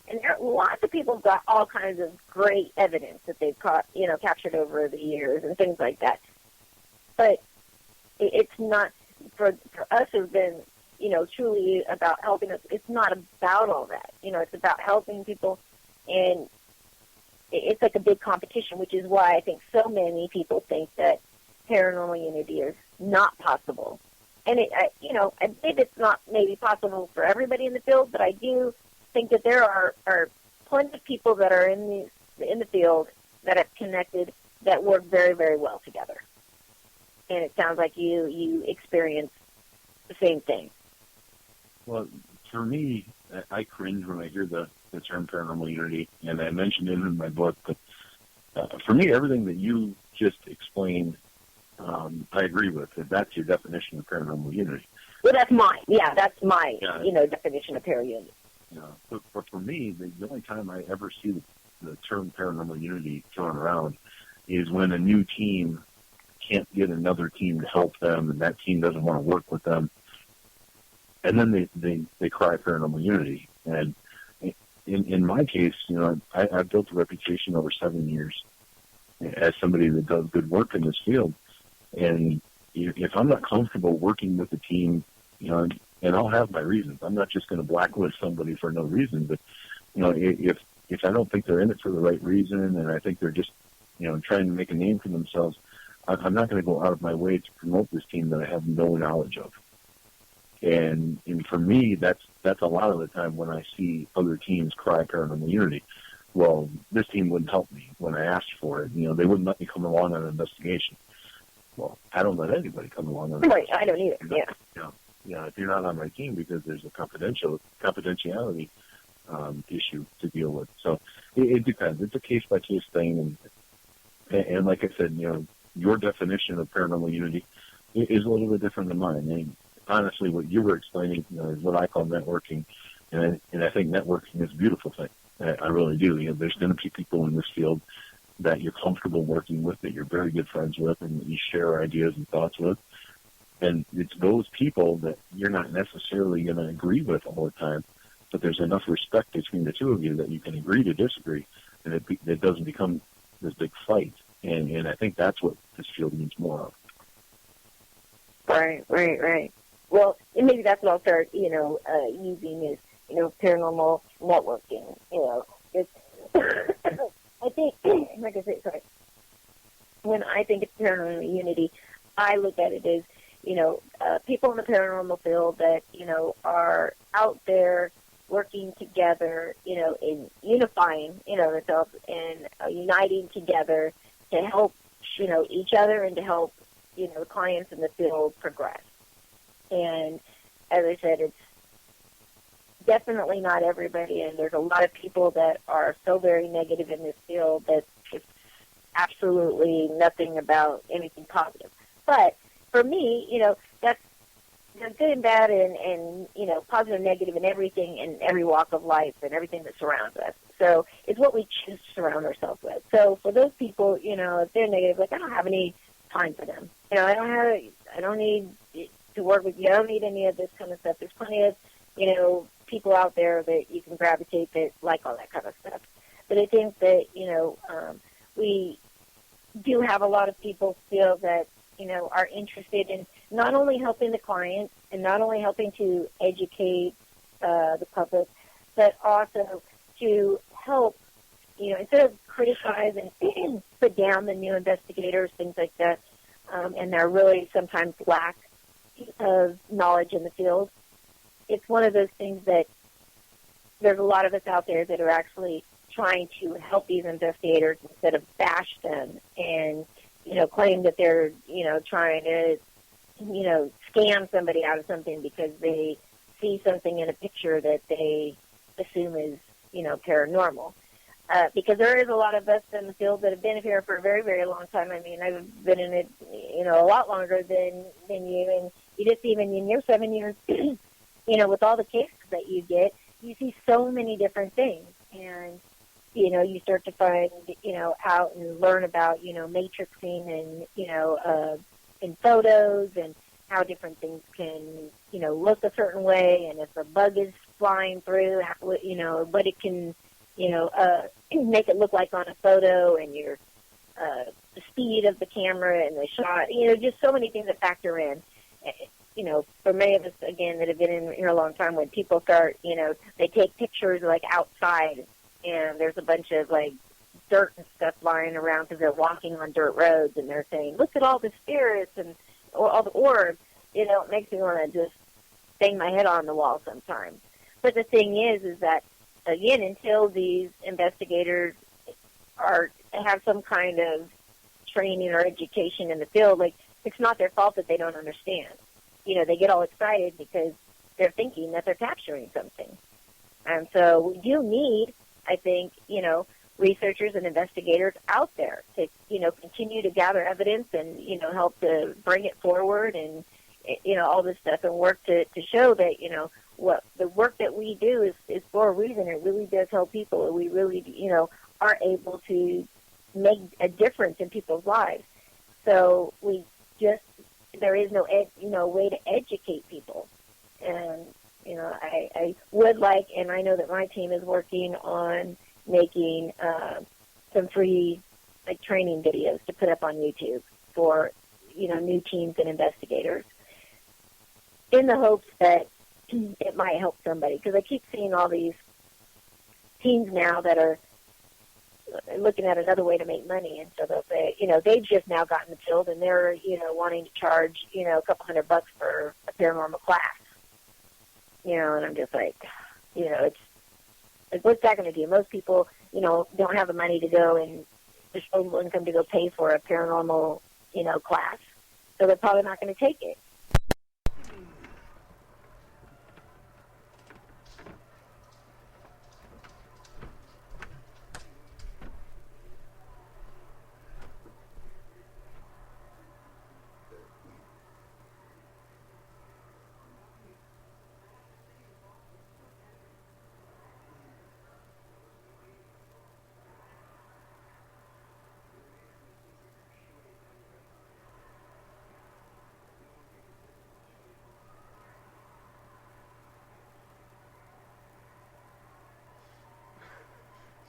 And there are lots of people who've got all kinds of great evidence that they've captured over the years and things like that. But it's not, for us who've been, truly about helping us, it's not about all that. It's about helping people, and it's like a big competition, which is why I think so many people think that paranormal unity is not possible. And, I think it's not maybe possible for everybody in the field, but I do think that there are plenty of people that are in the field that have connected that work very, very well together. And it sounds like you experience the same thing. Well, for me, I cringe when I hear the term paranormal unity, and I mentioned it in my book, but for me, everything that you just explained, I agree with. If that's your definition of paranormal unity. Well, that's mine. Yeah, that's my, definition of paranormal unity. Yeah, but for me, the only time I ever see the term paranormal unity thrown around is when a new team can't get another team to help them, and that team doesn't want to work with them, and then they cry paranormal unity. And in my case, I've built a reputation over 7 years as somebody that does good work in this field, and if I'm not comfortable working with the team, and I'll have my reasons. I'm not just going to blacklist somebody for no reason, but if I don't think they're in it for the right reason, and I think they're just trying to make a name for themselves, I'm not going to go out of my way to promote this team that I have no knowledge of. And for me, that's a lot of the time when I see other teams cry paranormal unity. Well, this team wouldn't help me when I asked for it. They wouldn't let me come along on an investigation. Well, I don't let anybody come along on an investigation. Right, I don't either. Yeah. If you're not on my team, because there's a confidentiality issue to deal with. So it depends. It's a case-by-case thing. And like I said, your definition of paranormal unity is a little bit different than mine. And honestly, what you were explaining is what I call networking. And I think networking is a beautiful thing. I really do. There's going to be people in this field that you're comfortable working with, that you're very good friends with, and that you share ideas and thoughts with. And it's those people that you're not necessarily going to agree with all the time, but there's enough respect between the two of you that you can agree to disagree, and it doesn't become this big fight. And I think that's what this field needs more of. Right. Well, and maybe that's what I'll start, using is, paranormal networking. It's I think, like I said, sorry, when I think of paranormal unity, I look at it as, people in the paranormal field that, are out there working together, in unifying, themselves and uniting together to help, each other and to help, the clients in the field progress. And as I said, it's definitely not everybody, and there's a lot of people that are so very negative in this field that it's absolutely nothing about anything positive. But for me, that's good and bad and positive, negative, and everything in every walk of life and everything that surrounds us. So it's what we choose to surround ourselves with. So for those people, if they're negative, like I don't have any time for them. I don't need to work with you. I don't need any of this kind of stuff. There's plenty of, people out there that you can gravitate that like all that kind of stuff. But I think that, we do have a lot of people feel that, are interested in not only helping the client and not only helping to educate the public, but also to help, instead of criticize and put down the new investigators, things like that, and they're really sometimes lack of knowledge in the field. It's one of those things that there's a lot of us out there that are actually trying to help these investigators instead of bash them and, claim that they're, trying to, scam somebody out of something because they see something in a picture that they assume is, paranormal. Because there is a lot of us in the field that have been here for a very, very long time. I mean, I've been in it, a lot longer than you, and you just even in your 7 years, with all the cases that you get, you see so many different things. And, you start to find, out and learn about, matrixing and, in photos and how different things can, look a certain way, and if a bug is flying through, what it can, make it look like on a photo, and the speed of the camera and the shot, just so many things that factor in. For many of us, again, that have been in here a long time, when people start, they take pictures like outside, and there's a bunch of like dirt and stuff lying around because they're walking on dirt roads, and they're saying, "Look at all the spirits and all the orbs." It makes me want to just bang my head on the wall sometimes. But the thing is that, again, until these investigators have some kind of training or education in the field, like, it's not their fault that they don't understand. They get all excited because they're thinking that they're capturing something. And so we do need, I think, researchers and investigators out there to, continue to gather evidence and, help to bring it forward and, all this stuff, and work to show that, what the work that we do is for a reason. It really does help people, and we really, are able to make a difference in people's lives. So there is no way to educate people. And, I would like, and I know that my team is working on making some free training videos to put up on YouTube for, new teams and investigators, in the hopes that it might help somebody. Because I keep seeing all these teams now that are looking at another way to make money, and so they'll say, they've just now gotten the field, and they're, wanting to charge, a couple $100 for a paranormal class, and I'm just like, it's like, what's that going to do? Most people, don't have the money to go and disposable income to go pay for a paranormal, class, so they're probably not going to take it.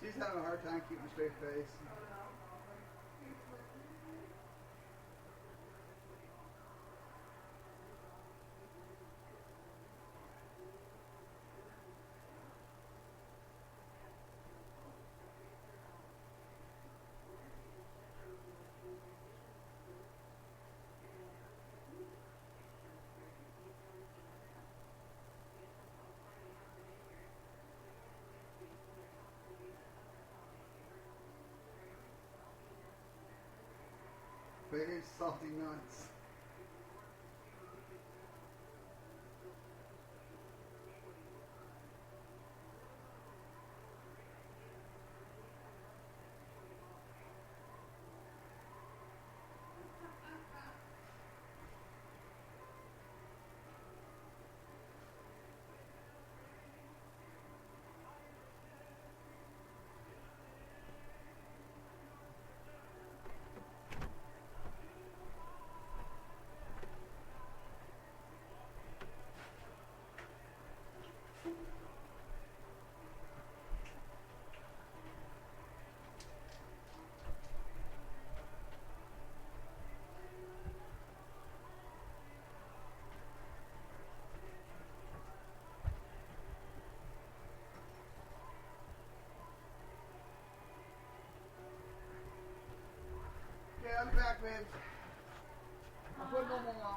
She's having a hard time keeping a straight face. Big salty nuts. Okay, I'll be back, babes. I'll put no more on.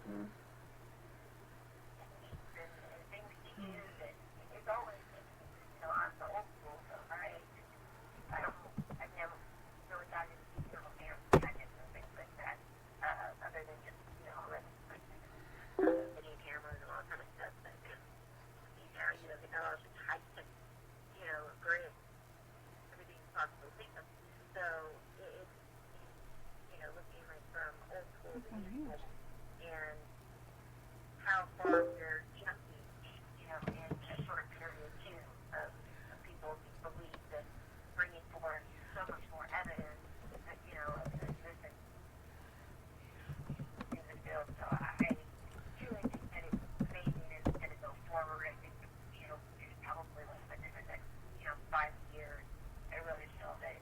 Mm-hmm. And things to use, and it's always, I'm the old school, so I've never really gotten into detail of gadgets and things like that, other than just, video cameras and all that kind of stuff. But now, the knowledge is high-tech, great, everything you possibly think of. So it's, looking like from old school to new school, and how far we're jumping, in a short period, too, of people's belief that bringing forward so much more evidence that, of the existence in the field. So I truly think that it's amazing and it's going to go forward. I think, it's probably within the next, 5 years, I really feel that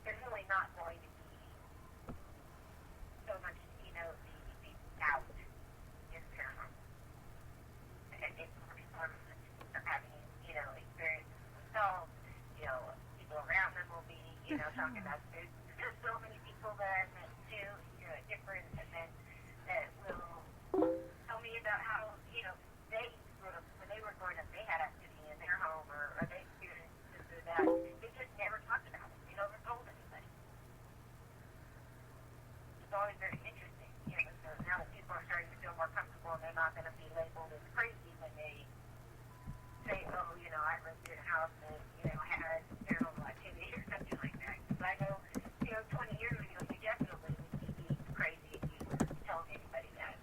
there's really not going to be so much, the doubt in paranormal. And it's more people are having, experiences themselves, people around them will be, talking about there's so many people that I've met too, at different events that will tell me about how, they sort of, when they were growing up, they had activity in their home or they experienced this or that. They just never talked about it. They never told anybody. It's always very interesting, so now that people are starting to feel more comfortable and they're not going to be labeled as crazy when they say, oh, I lived in a house that, had paranormal activity or something like that. Because I know, 20 years ago, you definitely would be crazy if you were telling anybody that.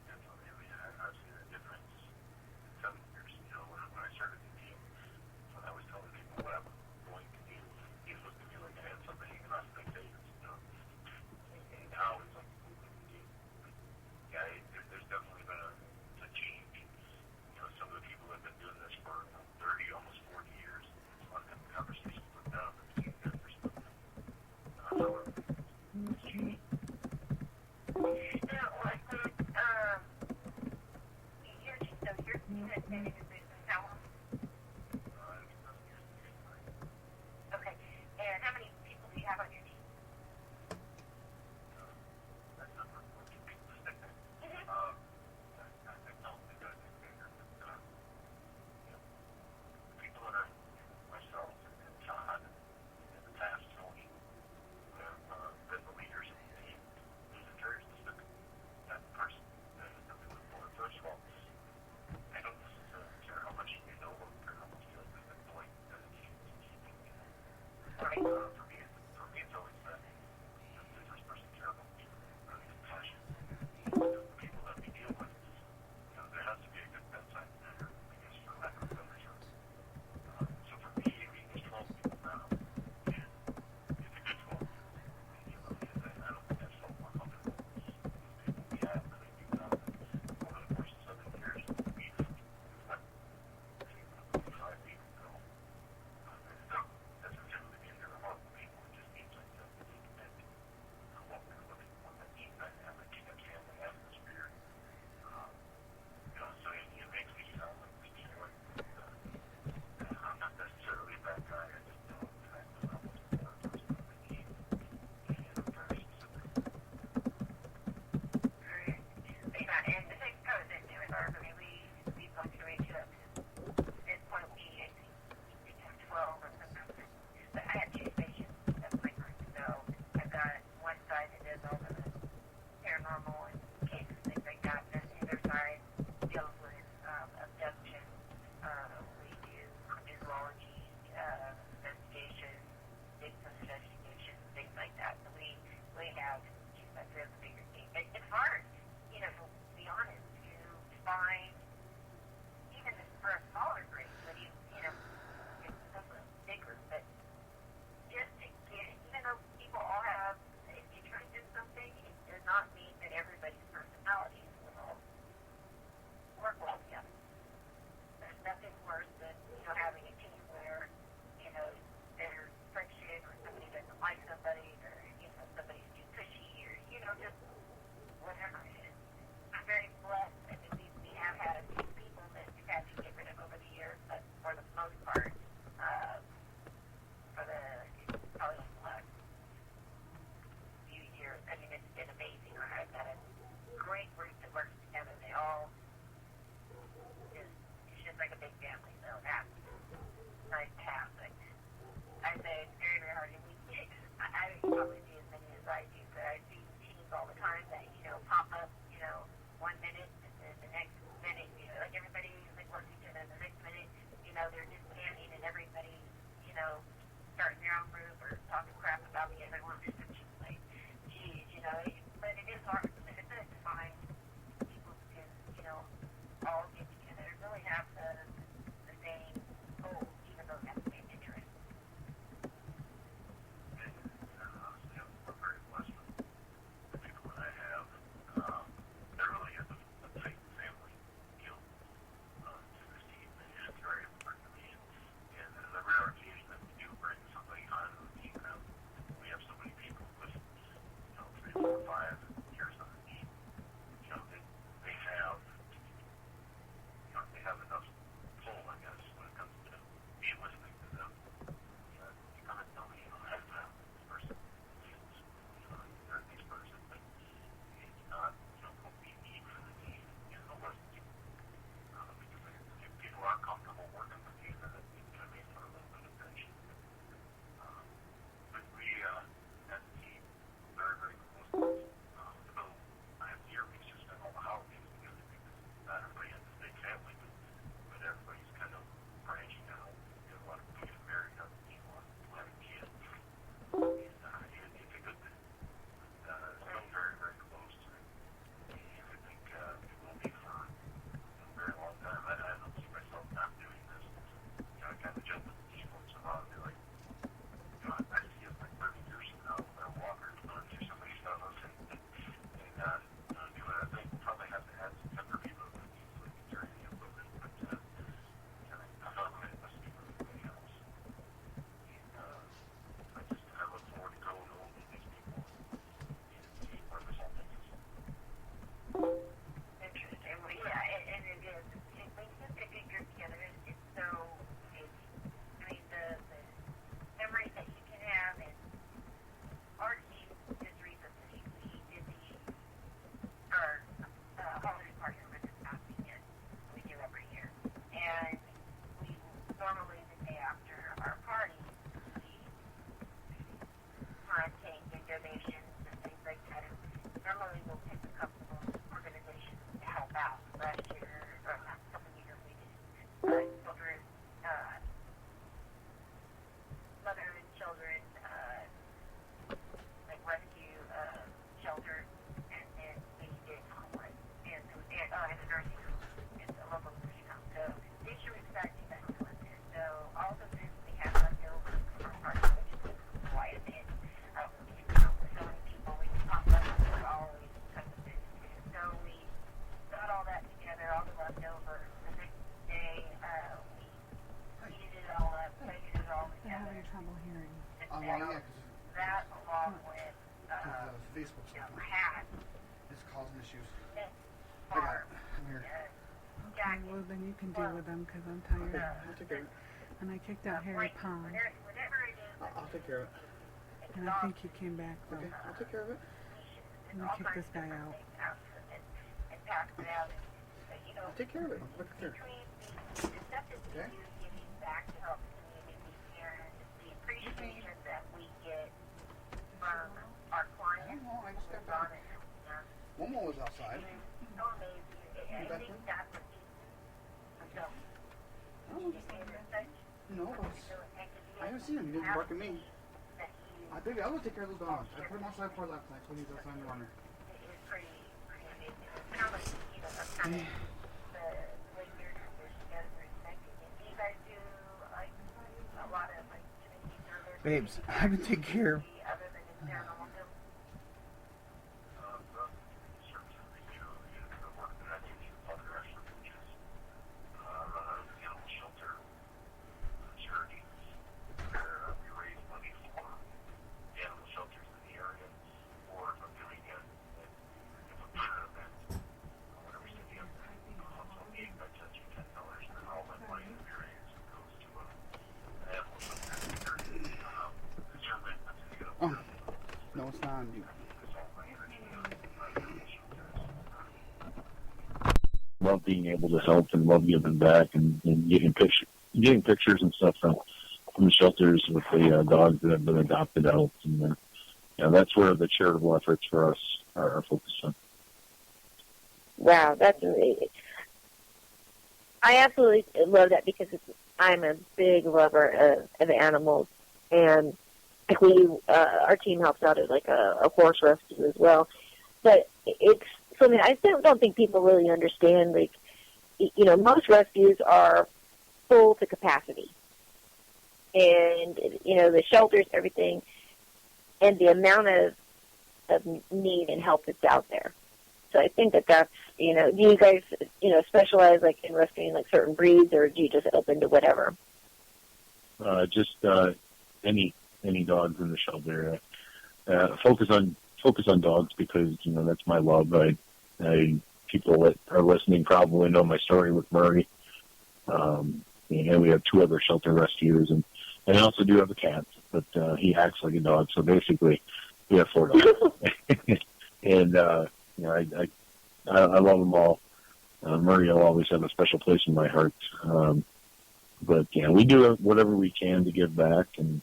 Definitely. I've seen a difference in 7 years. When I started the team, when I was telling people what I was going to do, he looked at me like I had something hanging off my face. And now it's like moving the team. Yeah, there's definitely been a change. Some of the people have been doing this for 30, almost 40 years. It's nice path. But I say it's very, very hard. And I probably see as many as I do, but I see teams all the time that, pop up, 1 minute, and then the next minute, like everybody like works each other, and the next minute, they're just standing and everybody, starting their own group or talking crap about the other one. It's just like, geez, but it is hard. It's to find people who can, all get together and really have the same goals, even though they have the same interests. We're very blessed with the people that I have. They're really a tight family, to this team, and it's very important to me. And the rare occasion that we do bring somebody on the team, we have so many people with, 3, 4, 5 years on the team. They have enough pull, I guess, when it comes to me listening to them. You kind of tell me, ahead of time, this person is, this person, but it's not, what we need for the team, the listening. Because if people aren't comfortable working with you, then it's going to be for a little bit of tension. But we, as a team, very, very close. Though I have year weeks to spend all the holidays together because not everybody has the big family, but everybody's kind of branching out. A lot of people get married on the team, a lot of people having kids. And it's a good thing. Still very, very close. And I think it will be for a very long time. I don't see myself not doing this. I kind of jump with the team once in a while and be like, I see us like 30 years from now, we'll walk or learn through somebody's stuff and do it. I think we'll probably have to add some younger people that need to carry the equipment, but I'm not going to invest in everybody else. And I look forward to going home with these people and see where this all takes us. Interesting. Well, yeah, and it is. When you put a good group together, it's so easy. I mean, the memories that you can have, and our team just recently, we did our holiday party over this past weekend. We do every year. And we normally, the day after our party, we take and donations and things like that. And normally we'll pick a couple of organizations to help out. Last year, or last couple of years, we did children, mother and children, like rescue shelters, and then we did homeless and a nursing home, and a local nursing home. So this year we've got two homeless. So all the things we have left over from our party, which is quite a bit. So many people, we can pop up for always come to visit. So we got all that together, all the leftovers. The next day, we heated it all up, plated it all I'm together. having trouble hearing. That along with Facebook stuff hats is causing issues. and I got it. I'm here. Okay, jackets. well then you can deal with them because I'm tired. I'll take care of it. And I kicked out Harry Pond. Whatever it is, I'll take care of it. And I think he came back though. Okay, I'll take care of it. Let me kick this guy out. and pass it out. And, I'll take care of it. I'll take care of it. between the stuff that we do giving back to help the community and the appreciation that we get from our clients. I just got on back. it. Momo was outside. So amazing. I think that's what keeps us No, I haven't seen him. He didn't bark at me. Baby, I will take care of those dogs. I put him outside for last night, so he's outside in the runner. It's pretty amazing. It's kind of like, that's kind of the way you're connected. Do you guys do like a lot of like community service? Babes, I've been taking care of. Other than in paranormal field? No, it's not on you. Love being able to help and love giving back and getting pictures and stuff from from the shelters with the dogs that have been adopted out, and that's where the charitable efforts for us are focused on. Wow, that's amazing. I absolutely love that because I'm a big lover of animals, and like our team helps out as like a horse rescue as well. But it's something I don't think people really understand. Like, most rescues are full to capacity, and the shelters, everything, and the amount of need and help that's out there. So I think that's, do you guys, specialize like in rescuing like certain breeds, or do you just open to whatever? Just any dogs in the shelter. Focus on dogs because that's my love. People that are listening probably know my story with Murray. And we have 2 other shelter rescuers, and I also do have a cat, but he acts like a dog. So basically, we have 4 dogs, and I love them all. Murray will always have a special place in my heart. But we do whatever we can to give back, and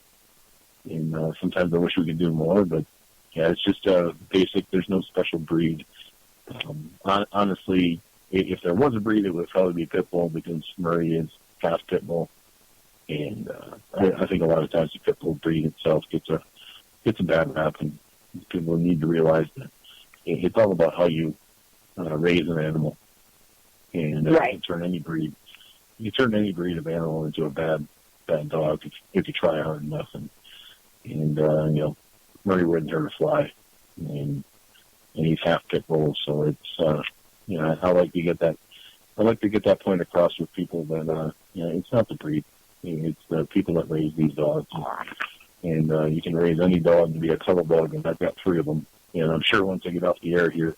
sometimes I wish we could do more. But it's just basic. There's no special breed. Honestly, if there was a breed, it would probably be pit bull because Murray is half pit bull, and I think a lot of times the pit bull breed itself gets a bad rap, and people need to realize that it's all about how you raise an animal, and right. You turn any breed of animal into a bad dog if you try hard enough, and Murray wouldn't hurt a fly, and he's half pit bull, so it's I like to get that point across with people that it's not the breed, it's the people that raise these dogs, and you can raise any dog to be a cuddle dog, and I've got 3 of them, and I'm sure once I get off the air here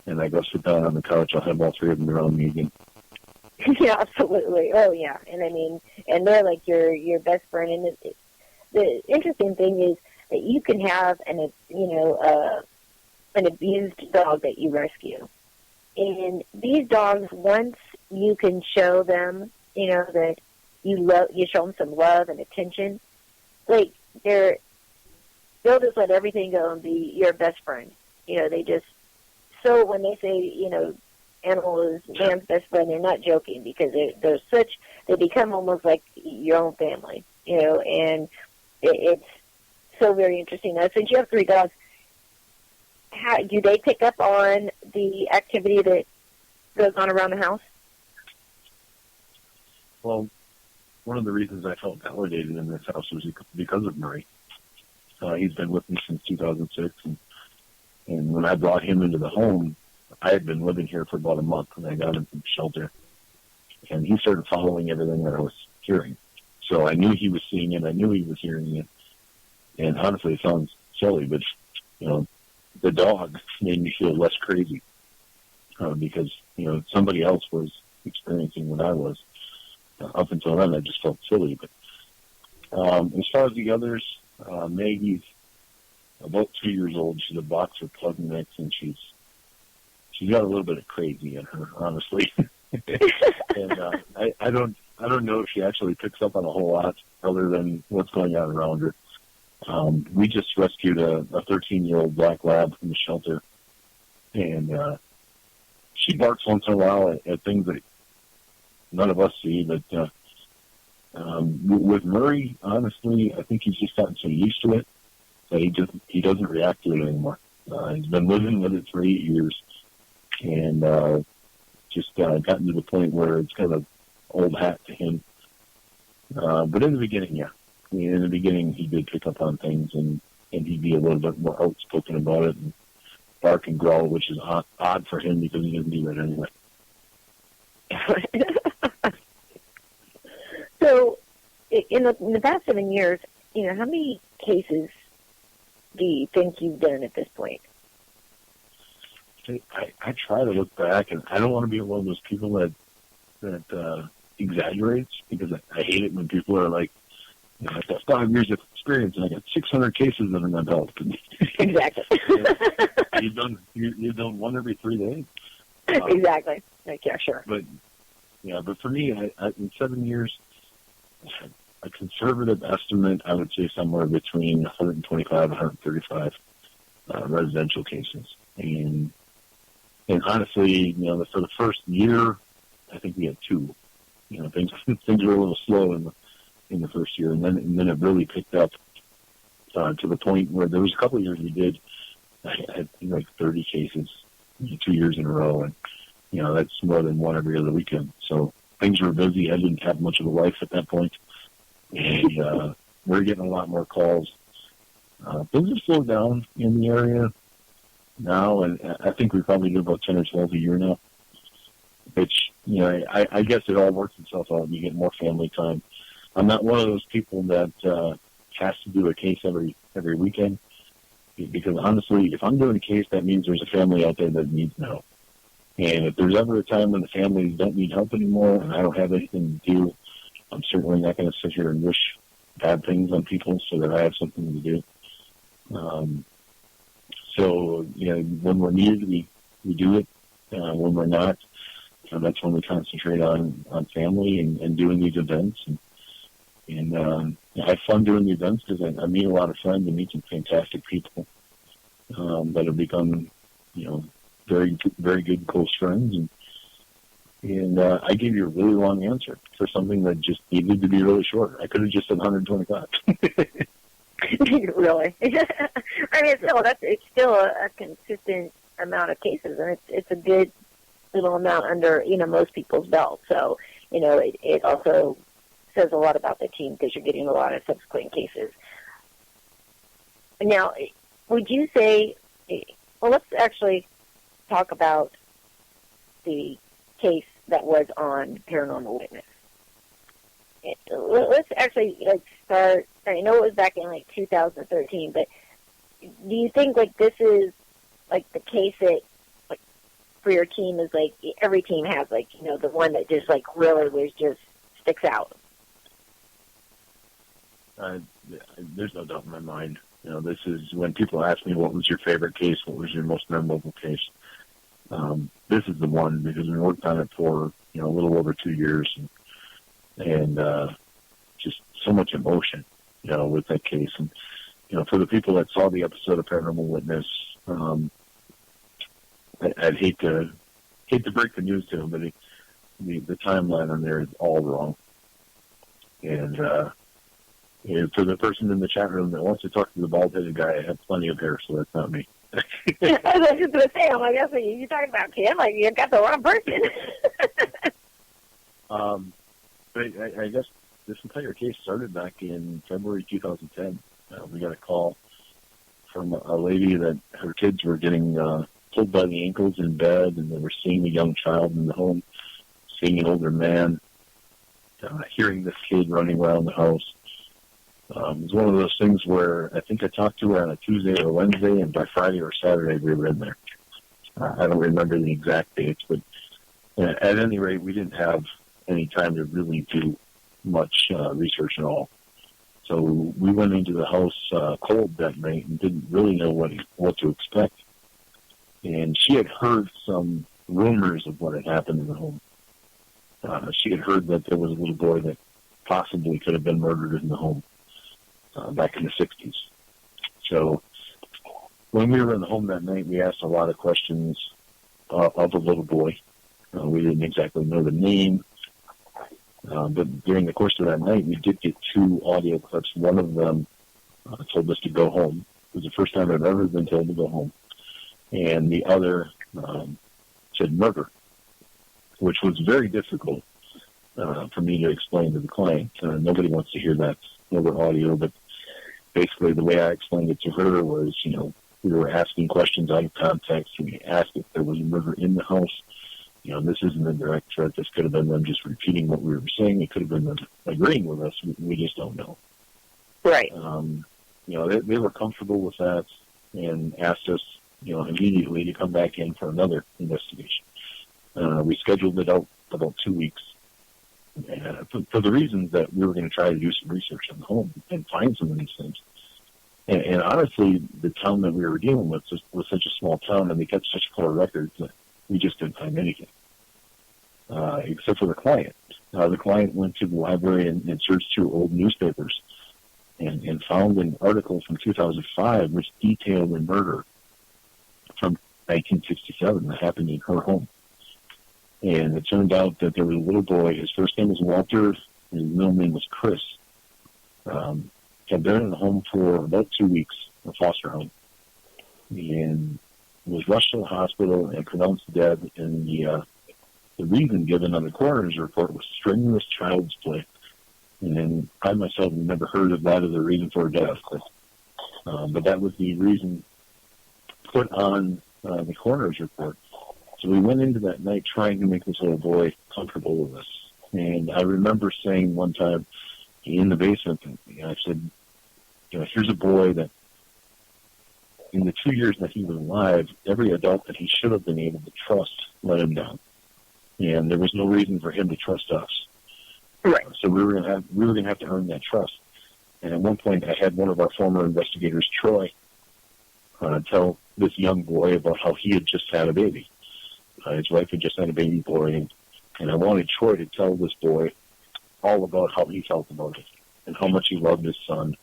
and I go sit down on the couch, I'll have all 3 of them around me again. Yeah, absolutely. Oh, yeah. And I mean, and they're like your best friend. And the interesting thing is that you can have an abused dog that you rescue. And these dogs, once you can show them, that you show them some love and attention, like they'll just let everything go and be your best friend. So when they say, animal is man's best friend, they're not joking because they become almost like your own family, and it's so very interesting. Now, since you have 3 dogs, how do they pick up on the activity that goes on around the house? Well, one of the reasons I felt validated in this house was because of Murray. He's been with me since 2006, and when I brought him into the home, I had been living here for about a month when I got him from the shelter, and he started following everything that I was hearing. So I knew he was seeing it, I knew he was hearing it, and honestly, it sounds silly, but the dog made me feel less crazy because somebody else was experiencing what I was. Up until then, I just felt silly. But as far as the others, Maggie's about 2 years old. She's a boxer pug mix, and she's got a little bit of crazy in her, honestly. And I don't know if she actually picks up on a whole lot other than what's going on around her. We just rescued a 13-year-old black lab from the shelter, and she barks once in a while at things that none of us see. But with Murray, honestly, I think he's just gotten so used to it that he doesn't react to it anymore. He's been living with it for 8 years, and just gotten to the point where it's kind of old hat to him. But in the beginning, yeah. In the beginning, he did pick up on things, and he'd be a little bit more outspoken about it, and bark and growl, which is odd for him because he doesn't do that anyway. So, in the past 7 years, how many cases do you think you've done at this point? I try to look back, and I don't want to be one of those people that exaggerates, because I hate it when people are like, I've got 5 years of experience and I got 600 cases under my belt. Exactly. You've done one every 3 days. Exactly. Yeah, sure. But for me, in 7 years, a conservative estimate, I would say somewhere between 125 and 135 residential cases. And honestly, for the first year, I think we had 2. Things were a little slow in the first year, and then it really picked up to the point where there was a couple of years we did, I think, like 30 cases, 2 years in a row, and that's more than one every other weekend. So things were busy. I didn't have much of a life at that point, and we're getting a lot more calls. Things have slowed down in the area now, and I think we probably do about 10 or 12 a year now, which, I guess it all works itself out. You get more family time. I'm not one of those people that has to do a case every weekend, because honestly, if I'm doing a case, that means there's a family out there that needs help. And if there's ever a time when the families don't need help anymore and I don't have anything to do, I'm certainly not going to sit here and wish bad things on people so that I have something to do. So, when we're needed, we do it. When we're not, that's when we concentrate on family and doing these events. And I have fun doing the events because I meet a lot of friends and meet some fantastic people that have become, very, very good close friends. And I gave you a really long answer for something that just needed to be really short. I could have just said 125. Really? I mean, it's still a consistent amount of cases, and it's a good little amount under most people's belt. So it also says a lot about the team because you're getting a lot of subsequent cases. Now, would you say? Well, let's actually talk about the case that was on Paranormal Witness. Let's actually start. I know it was back in 2013, but do you think this is the case that for your team is every team has the one that just really sticks out? There's no doubt in my mind. This is when people ask me what was your favorite case, what was your most memorable case. This is the one because we worked on it for a little over 2 years, and just so much emotion, with that case. And for the people that saw the episode of Paranormal Witness, I'd hate to break the news to them, but the timeline on there is all wrong. And for the person in the chat room that wants to talk to the bald-headed guy, I have plenty of hair, so that's not me. I was just going to say, I guess you're talking about Kim, you got the wrong person. But I guess this entire case started back in February 2010. We got a call from a lady that her kids were getting pulled by the ankles in bed, and they were seeing a young child in the home, seeing an older man, hearing this kid running around the house. It was one of those things where I think I talked to her on a Tuesday or Wednesday, and by Friday or Saturday we were in there. I don't remember the exact dates, but at any rate, we didn't have any time to really do much research at all. So we went into the house cold that night and didn't really know what to expect. And she had heard some rumors of what had happened in the home. She had heard that there was a little boy that possibly could have been murdered in the home back in the 60s. So when we were in the home that night, we asked a lot of questions of the little boy. We didn't exactly know the name. But during the course of that night, we did get 2 audio clips. One of them told us to go home. It was the first time I've ever been told to go home. And the other said murder, which was very difficult for me to explain to the client. Nobody wants to hear that over audio, but basically the way I explained it to her was, we were asking questions out of context. We asked if there was a murder in the house. This isn't a direct threat. This could have been them just repeating what we were saying. It could have been them agreeing with us. We just don't know. Right. They were comfortable with that and asked us, immediately to come back in for another investigation. We scheduled it out about 2 weeks for the reasons that we were going to try to do some research on the home and find some of these things. And honestly, the town that we were dealing with was such a small town, and they kept such poor records that we just didn't find anything, except for the client. the client went to the library and searched through old newspapers and found an article from 2005 which detailed a murder from 1967 that happened in her home. And it turned out that there was a little boy. His first name was Walter. His middle name was Chris. Had been in the home for about 2 weeks, a foster home, and was rushed to the hospital and pronounced dead. And the reason given on the coroner's report was strenuous child's play. And I myself have never heard of that as a reason for a death. But that was the reason put on the coroner's report. So we went into that night trying to make this little boy comfortable with us. And I remember saying one time in the basement, I said, here's a boy that in the 2 years that he was alive, every adult that he should have been able to trust let him down. And there was no reason for him to trust us. Right. So we were gonna have to earn that trust. And at one point I had one of our former investigators, Troy, tell this young boy about how he had just had a baby. His wife had just had a baby boy, and I wanted Troy to tell this boy all about how he felt about it and how much he loved his son,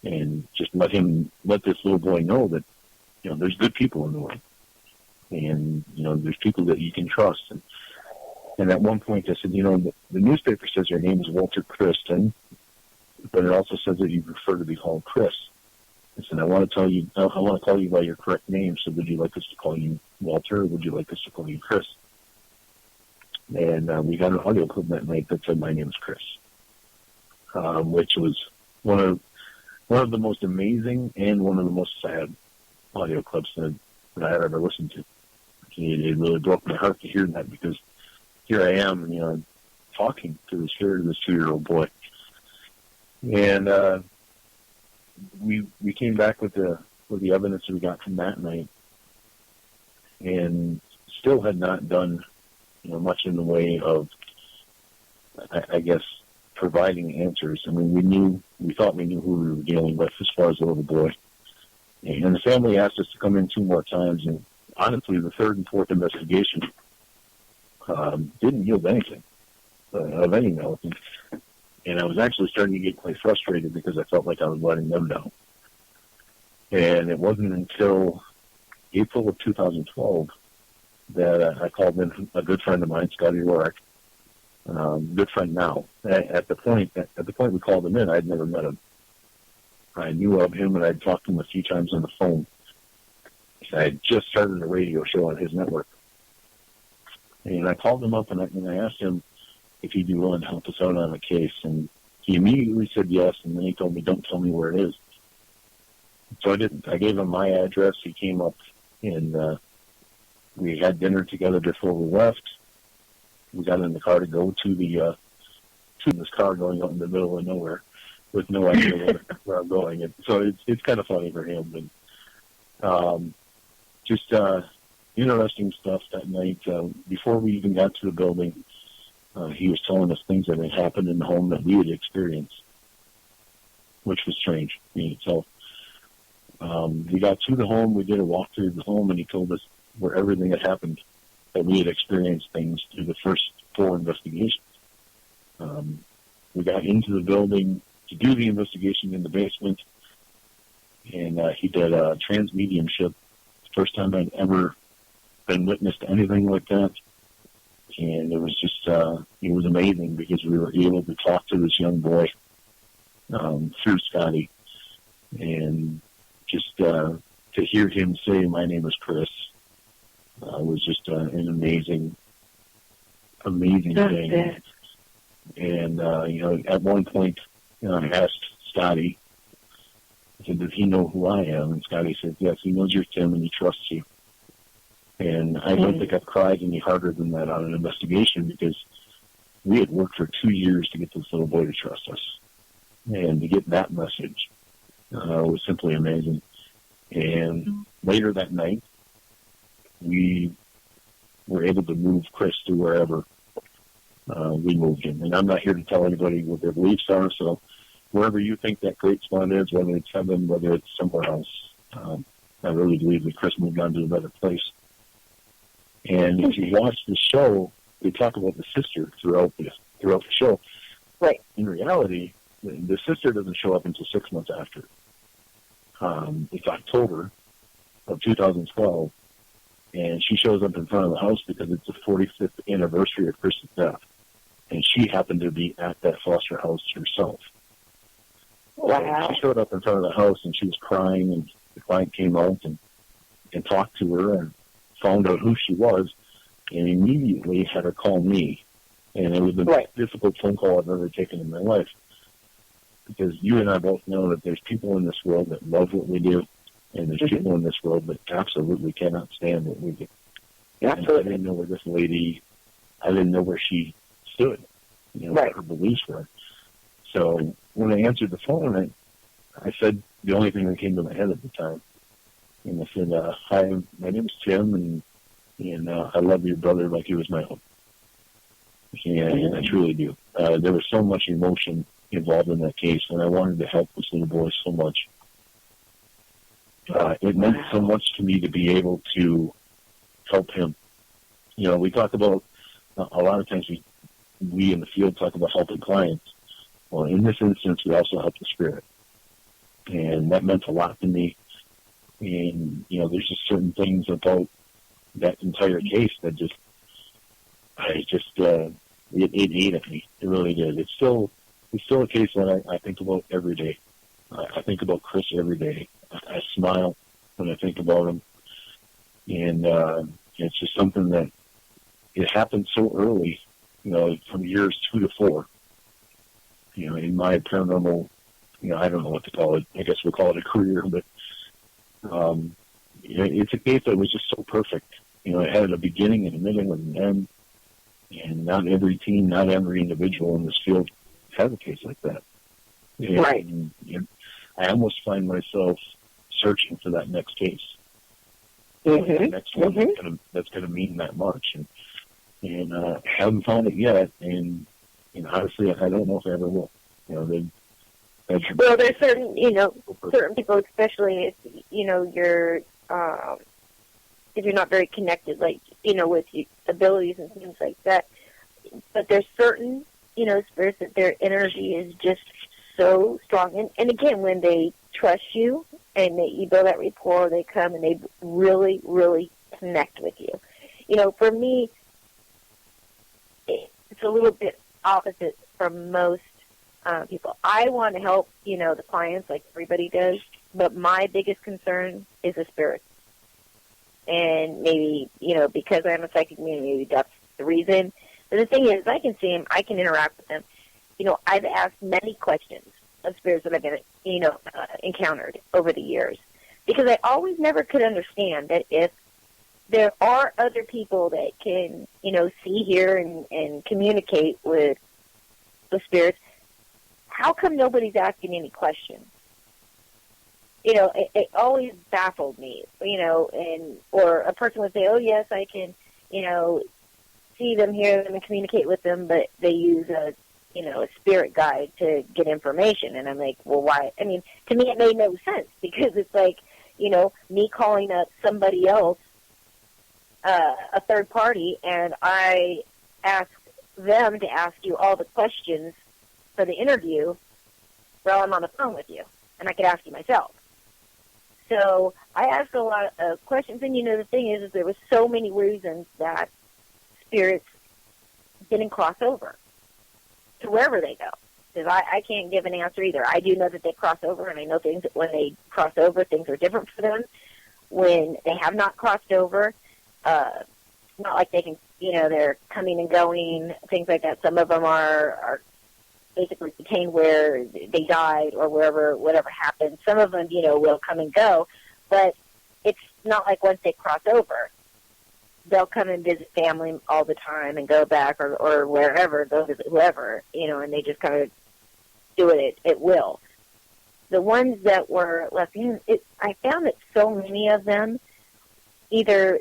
and just let this little boy know that, there's good people in the world, and, there's people that you can trust. And at one point I said, the newspaper says your name is Walter Kristen, but it also says that you prefer to be called Chris. I said, I want to call you by your correct name, so would you like us to call you Walter, or would you like us to call you Chris? And we got an audio clip that night that said my name is Chris, which was one of the most amazing and one of the most sad audio clips that I had ever listened to. It really broke my heart to hear that, because here I am, talking to this 2-year-old boy. And we came back with the evidence that we got from that night, and still had not done much in the way of, I guess, providing answers. I mean, we thought we knew who we were dealing with as far as the little boy. And the family asked us to come in 2 more times, and honestly, the 3rd and 4th investigation didn't yield anything of any note. And I was actually starting to get quite frustrated because I felt like I was letting them down. And it wasn't until April of 2012 that I called in a good friend of mine, Scotty Rourke, good friend now. At the point we called him in, I'd never met him. I knew of him, and I'd talked to him a few times on the phone. I had just started a radio show on his network. And I called him up, and I asked him if he'd be willing to help us out on a case. And he immediately said yes, and then he told me, don't tell me where it is. So I didn't. I gave him my address. He came up, and we had dinner together before we left. We got in the car to go to this car going out in the middle of nowhere with no idea where I'm going. And so it's kind of funny for him. And just interesting stuff that night. Before we even got to the building, he was telling us things that had happened in the home that we had experienced, which was strange. So we got to the home, we did a walk through the home, and he told us where everything had happened, that we had experienced things through the first 4 investigations. We got into the building to do the investigation in the basement, and he did a transmediumship. First time I'd ever been witness to anything like that. And it was just, it was amazing, because we were able to talk to this young boy through Scotty, and just to hear him say, my name is Chris, was just an amazing thing. And, at one point, I asked Scotty, I said, does he know who I am? And Scotty said, yes, he knows you're Tim, and he trusts you. And I don't think I've cried any harder than that on an investigation, because we had worked for 2 years to get this little boy to trust us. And to get that message was simply amazing. And later that night, we were able to move Chris to wherever we moved him. And I'm not here to tell anybody what their beliefs are, so wherever you think that great spot is, whether it's heaven, whether it's somewhere else, I really believe that Chris moved on to a better place. And if you watch the show, they talk about the sister throughout throughout the show. Right. In reality, the sister doesn't show up until 6 months after. It's October of 2012, and she shows up in front of the house because it's the 45th anniversary of Chris's death, and she happened to be at that foster house herself. Wow. So she showed up in front of the house, and she was crying, and the client came out and talked to her and found out who she was, and immediately had her call me. And it was the most difficult phone call I've ever taken in my life, because you and I both know that there's people in this world that love what we do, and there's people in this world that absolutely cannot stand what we do. Absolutely. And I didn't know where this lady, I didn't know where she stood, what her beliefs were. So when I answered the phone, I said the only thing that came to my head at the time. And I said, hi, my name is Tim, and I love your brother like he was my own. And I truly do. There was so much emotion involved in that case, and I wanted to help this little boy so much. It meant so much to me to be able to help him. We talk about, a lot of times we in the field talk about helping clients. Well, in this instance, we also help the spirit. And that meant a lot to me. And, there's just certain things about that entire case that it ate at me. It really did. It's still a case that I think about every day. I think about Chris every day. I smile when I think about him. And it's just something that it happened so early, from years 2 to 4. In my paranormal, I don't know what to call it. I guess we'll call it a career, but it's a case that was just so perfect. It had a beginning and a middle and an end. And not every team, not every individual in this field has a case like that. Right. And I almost find myself searching for that next case. The next one that's going to mean that much. And I haven't found it yet. And honestly, I don't know if I ever will. Well, there's certain, certain people, especially if, if you're not very connected, like, with your abilities and things like that. But there's certain, spirits that their energy is just so strong. And again, when they trust you and you build that rapport, they come and they really, really connect with you. For me, it's a little bit opposite from most people. I want to help, the clients like everybody does, but my biggest concern is the spirits. And maybe, because I'm a psychic medium, maybe that's the reason. But the thing is, I can see them, I can interact with them. I've asked many questions of spirits that I've been, encountered over the years, because I always never could understand that if there are other people that can, see, hear, and communicate with the spirits, how come nobody's asking any questions? It always baffled me, or a person would say, oh, yes, I can, see them, hear them, and communicate with them, but they use a spirit guide to get information. And I'm like, well, why? I mean, to me, it made no sense, because it's like, me calling up somebody else, a third party, and I ask them to ask you all the questions for the interview while I'm on the phone with you, and I could ask you myself. So I asked a lot of questions, and, the thing is there was so many reasons that spirits didn't cross over to wherever they go, because I can't give an answer either. I do know that they cross over, and I know things that when they cross over, things are different for them. When they have not crossed over, not like they can, they're coming and going, things like that. Some of them are basically detained where they died or whatever happened. Some of them, will come and go, but it's not like once they cross over, they'll come and visit family all the time and go back or wherever, go visit whoever, and they just kind of do it at will. The ones that were left in, I found that so many of them either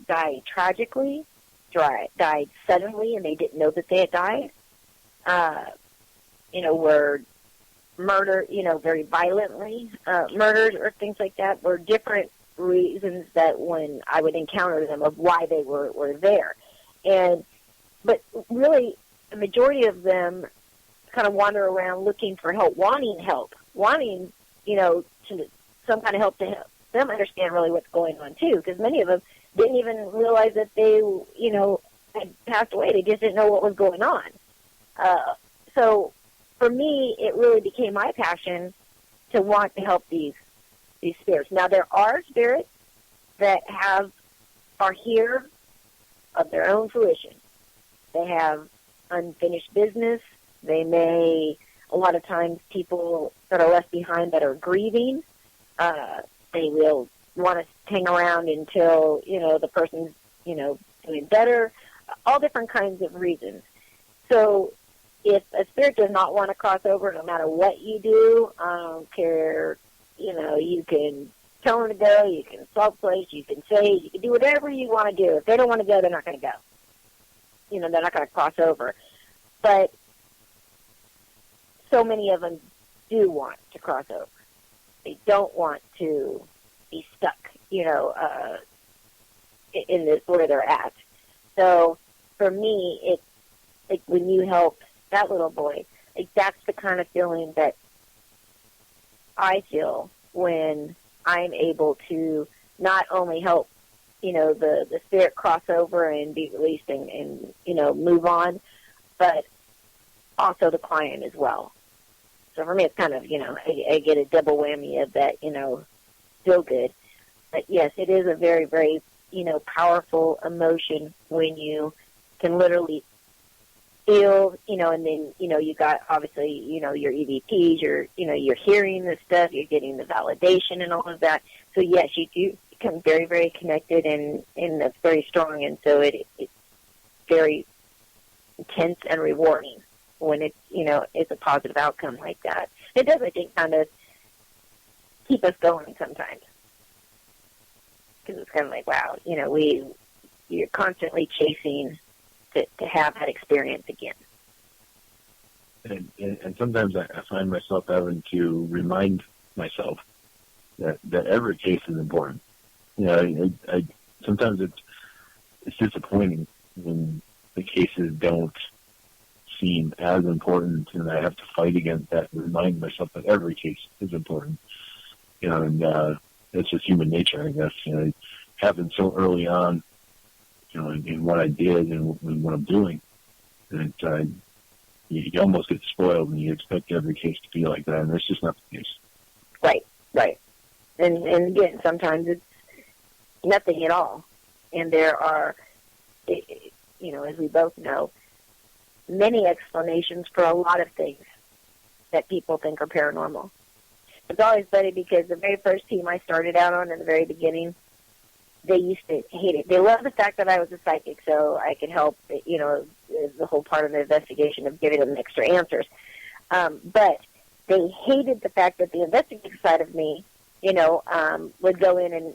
died tragically, died suddenly, and they didn't know that they had died, were murdered, very violently murdered or things like that, were different reasons that when I would encounter them of why they were there. But really, the majority of them kind of wander around looking for help, wanting, you know, to some kind of help to help them understand really what's going on too, because many of them didn't even realize that they, you know, had passed away. They just didn't know what was going on. So for me, it really became my passion to want to help these spirits. Now, there are spirits that are here of their own fruition. They have unfinished business. They may, a lot of times, people that are left behind that are grieving, they will want to hang around until, you know, the person's, you know, doing better, all different kinds of reasons. So if a spirit does not want to cross over, no matter what you do, I don't care, you know, you can tell them to go, you can salt place, you can say, you can do whatever you want to do. If they don't want to go, they're not going to go. You know, they're not going to cross over. But so many of them do want to cross over. They don't want to be stuck, you know, in this where they're at. So for me, it's like when you help that little boy, like that's the kind of feeling that I feel when I'm able to not only help, you know, the spirit cross over and be released and you know, move on, but also the client as well. So for me, it's kind of, you know, I get a double whammy of that, you know, feel good. But yes, it is a very, very, you know, powerful emotion when you can literally feel, you know, and then, you know, you got obviously, you know, your EVPs, you're hearing the stuff, you're getting the validation and all of that. So yes, you do become very, very connected and that's very strong. And so it's very intense and rewarding when it's, you know, it's a positive outcome like that. It does, I think, kind of keep us going sometimes. Because it's kind of like, wow, you know, you're constantly chasing to have that experience again. And sometimes I find myself having to remind myself that every case is important. You know, I sometimes it's disappointing when the cases don't seem as important, and I have to fight against that and remind myself that every case is important. You know, and it's just human nature, I guess. You know, it happened so early on, you know, in what I did and what I'm doing, that you almost get spoiled and you expect every case to be like that, and that's just not the case. Right. And again, sometimes it's nothing at all. And there are, you know, as we both know, many explanations for a lot of things that people think are paranormal. It's always funny because the very first team I started out on in the very beginning, they used to hate it. They loved the fact that I was a psychic, so I could help, you know, the whole part of the investigation of giving them extra answers. But they hated the fact that the investigative side of me, you know, would go in and,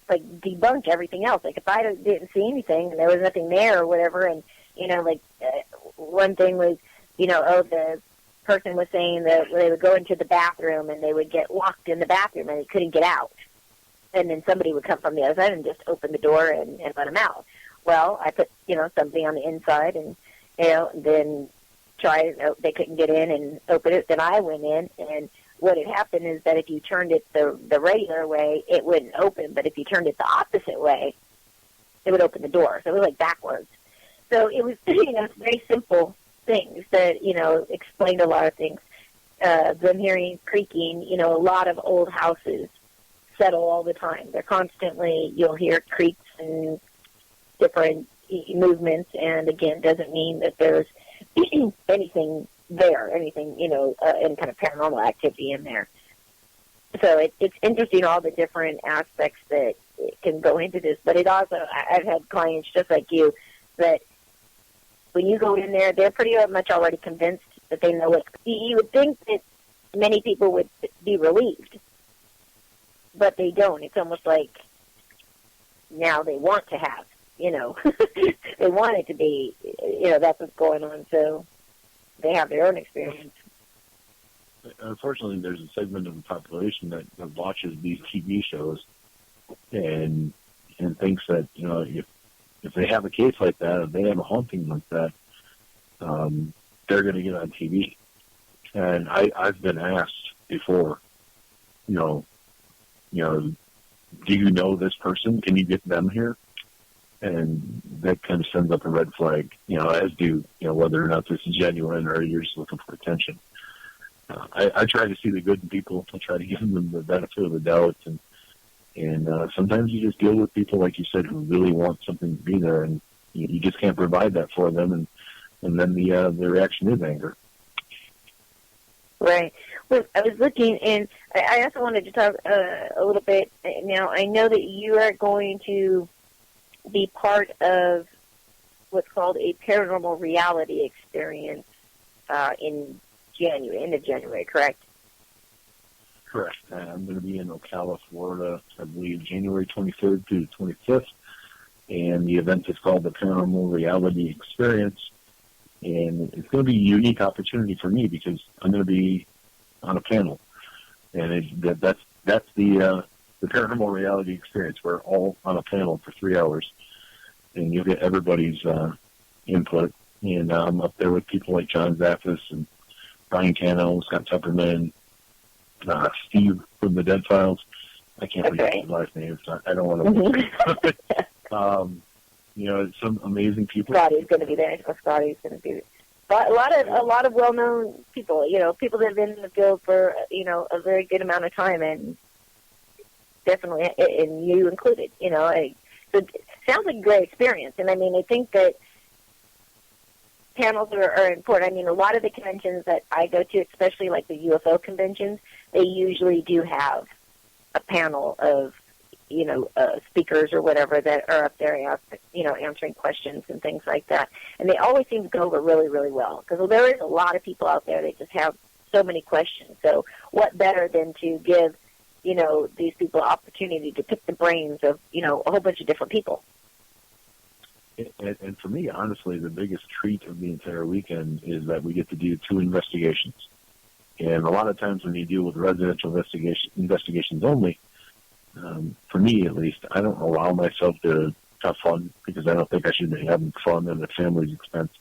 like, debunk everything else. Like, if I didn't see anything and there was nothing there or whatever, and, you know, like, one thing was, you know, the person was saying that they would go into the bathroom and they would get locked in the bathroom and they couldn't get out. And then somebody would come from the other side and just open the door and let them out. Well, I put, you know, something on the inside and, you know, then tried, they couldn't get in and open it. Then I went in, and what had happened is that if you turned it the regular way, it wouldn't open. But if you turned it the opposite way, it would open the door. So it was like backwards. So it was, you know, very simple things that, you know, explained a lot of things. Them hearing creaking, you know, a lot of old houses settle all the time. They're constantly, you'll hear creaks and different movements, and again, doesn't mean that there's anything there, anything, you know, any kind of paranormal activity in there. So it's interesting, all the different aspects that can go into this, but it also, I've had clients just like you that when you go in there, they're pretty much already convinced that they know it. You would think that many people would be relieved, but they don't. It's almost like now they want to have, you know, they want it to be, you know, that's what's going on, so they have their own experience. Unfortunately, there's a segment of the population that watches these TV shows and thinks that, you know, if they have a case like that, if they have a haunting like that, they're going to get on TV. And I've been asked before, do you know this person? Can you get them here? And that kind of sends up a red flag, as do, whether or not this is genuine or you're just looking for attention. I try to see the good in people. I try to give them the benefit of the doubt. And sometimes you just deal with people, like you said, who really want something to be there, and you just can't provide that for them. And then the reaction is anger. Right. Well, I was looking, and I also wanted to talk a little bit. Now, I know that you are going to be part of what's called a paranormal reality experience in January, end of January, correct? Correct. I'm going to be in Ocala, Florida, I believe, January 23rd to the 25th, and the event is called the Paranormal Reality Experience. And it's going to be a unique opportunity for me because I'm going to be on a panel, and that's the Paranormal Reality Experience. We're all on a panel for 3 hours, and you'll get everybody's input. And I'm up there with people like John Zaffis and Brian Cano, Scott Tupperman, Steve from the Dead Files. I can't read his last name, so I don't want to. Some amazing people. Scotty's going to be there. Scotty's going to be there. But a lot of well-known people. People that have been in the field for a very good amount of time, and definitely, and you included. So it sounds like a great experience. And I mean, I think that panels are important. I mean, a lot of the conventions that I go to, especially like the UFO conventions, they usually do have a panel of speakers or whatever that are up there, answering questions and things like that. And they always seem to go over really, really well because there is a lot of people out there that just have so many questions. So what better than to give, these people opportunity to pick the brains of, a whole bunch of different people. And for me, honestly, the biggest treat of the entire weekend is that we get to do 2 investigations. And a lot of times when you deal with residential investigations only, for me at least, I don't allow myself to have fun because I don't think I should be having fun at the family's expense.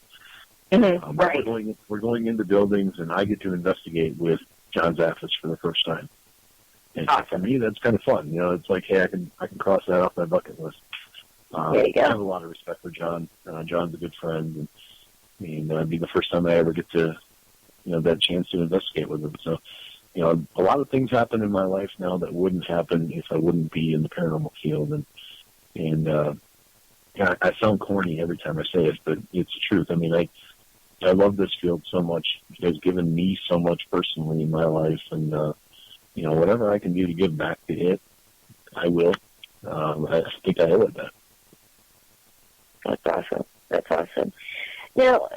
Mm-hmm. Right. We're going into buildings, and I get to investigate with John Zaffis for the first time. And for me, that's kind of fun. It's like, hey, I can cross that off my bucket list. There you go. I have a lot of respect for John. John's a good friend, and it'd be the first time I ever get to, that chance to investigate with him. So, a lot of things happen in my life now that wouldn't happen if I wouldn't be in the paranormal field. And I sound corny every time I say it, but it's the truth. I mean, I love this field so much. It has given me so much personally in my life, and whatever I can do to give back to it, I will. I think I owe it that. That's awesome. Now,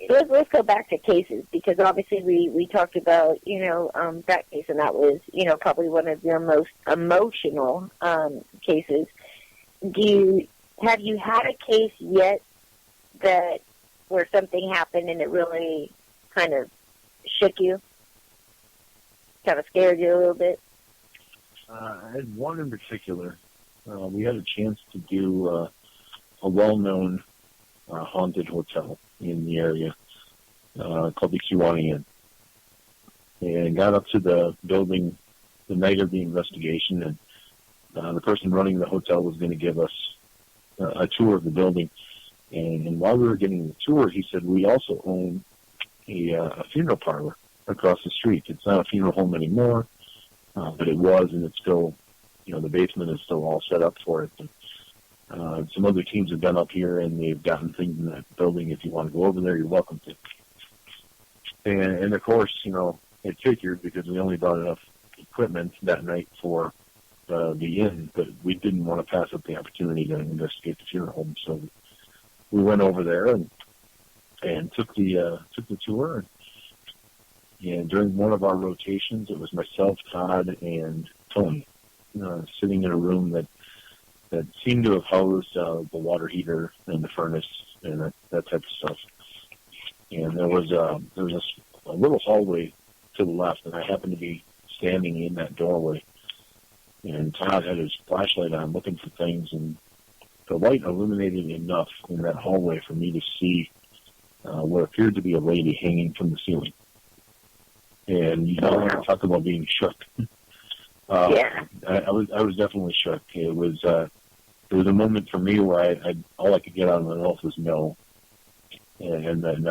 let's go back to cases, because obviously we talked about, that case, and that was, probably one of your most emotional cases. Have you had a case yet that where something happened and it really kind of shook you, kind of scared you a little bit? I had one in particular. We had a chance to do a well-known haunted hotel in the area called the Kiwani Inn. And got up to the building the night of the investigation, and the person running the hotel was going to give us a tour of the building. And while we were getting the tour, he said, we also own a funeral parlor across the street. It's not a funeral home anymore, but it was, and it's still, the basement is still all set up for it. And, some other teams have been up here, and they've gotten things in that building. If you want to go over there, you're welcome to. And of course, it figured, because we only brought enough equipment that night for the inn, but we didn't want to pass up the opportunity to investigate the funeral home. So we went over there and took the tour. And during one of our rotations, it was myself, Todd, and Tony sitting in a room that seemed to have housed the water heater and the furnace and that type of stuff. And there was a little hallway to the left, and I happened to be standing in that doorway. And Todd had his flashlight on, looking for things, and the light illuminated enough in that hallway for me to see what appeared to be a lady hanging from the ceiling. And you don't want to talk about being shook. Yeah. I was definitely shook. It was a moment for me where all I could get out of my mouth was no. And then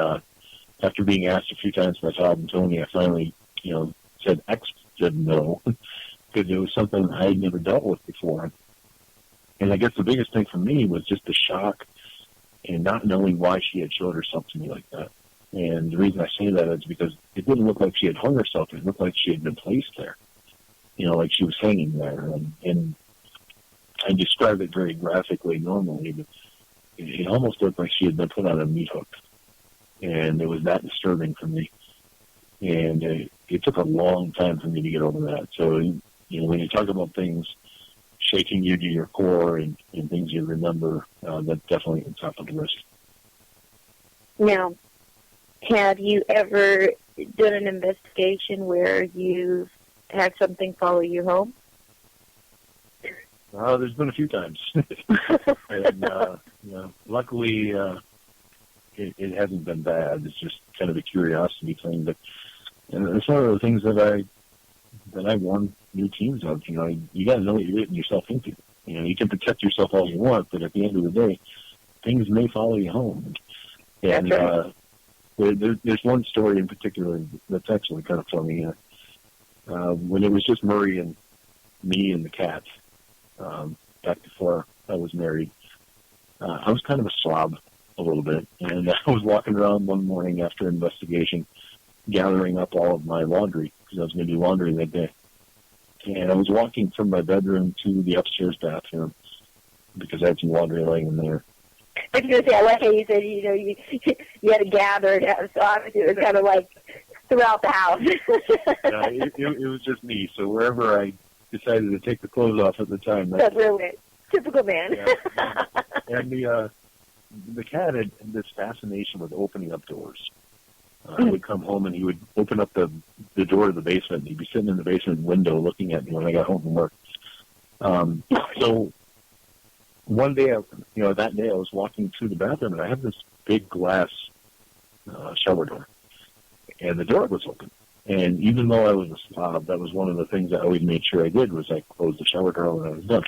after being asked a few times by Todd and Tony, I finally, said no, because it was something I had never dealt with before. And I guess the biggest thing for me was just the shock and not knowing why she had showed herself to me like that. And the reason I say that is because it didn't look like she had hung herself. It looked like she had been placed there, like she was hanging there. And I describe it very graphically normally, but it almost looked like she had been put on a meat hook. And it was that disturbing for me. And it took a long time for me to get over that. So, when you talk about things shaking you to your core and things you remember, that's definitely on top of the list. Now, have you ever done an investigation where you've had something follow you home? There's been a few times. And, luckily, it hasn't been bad. It's just kind of a curiosity thing. But it's one of the things that I warn new teams of. You got to know what you're getting yourself into. You can protect yourself all you want, but at the end of the day, things may follow you home. And That's right. There's one story in particular that's actually kind of funny. When it was just Murray and me and the cat, back before I was married, I was kind of a slob a little bit. And I was walking around one morning after investigation, gathering up all of my laundry, because I was going to do laundry that day. And I was walking from my bedroom to the upstairs bathroom, because I had some laundry laying in there. I was going to say, I like how you said, you had to gather it, so obviously it was kind of like throughout the house. It was just me, so wherever I decided to take the clothes off at the time. That's really typical man. Yeah. And the cat had this fascination with opening up doors. I would come home and he would open up the door to the basement, and he'd be sitting in the basement window looking at me when I got home from work. So one day, that day I was walking through the bathroom, and I had this big glass shower door, and the door was open. And even though I was a slob, that was one of the things I always made sure I did, was I closed the shower door when I was done.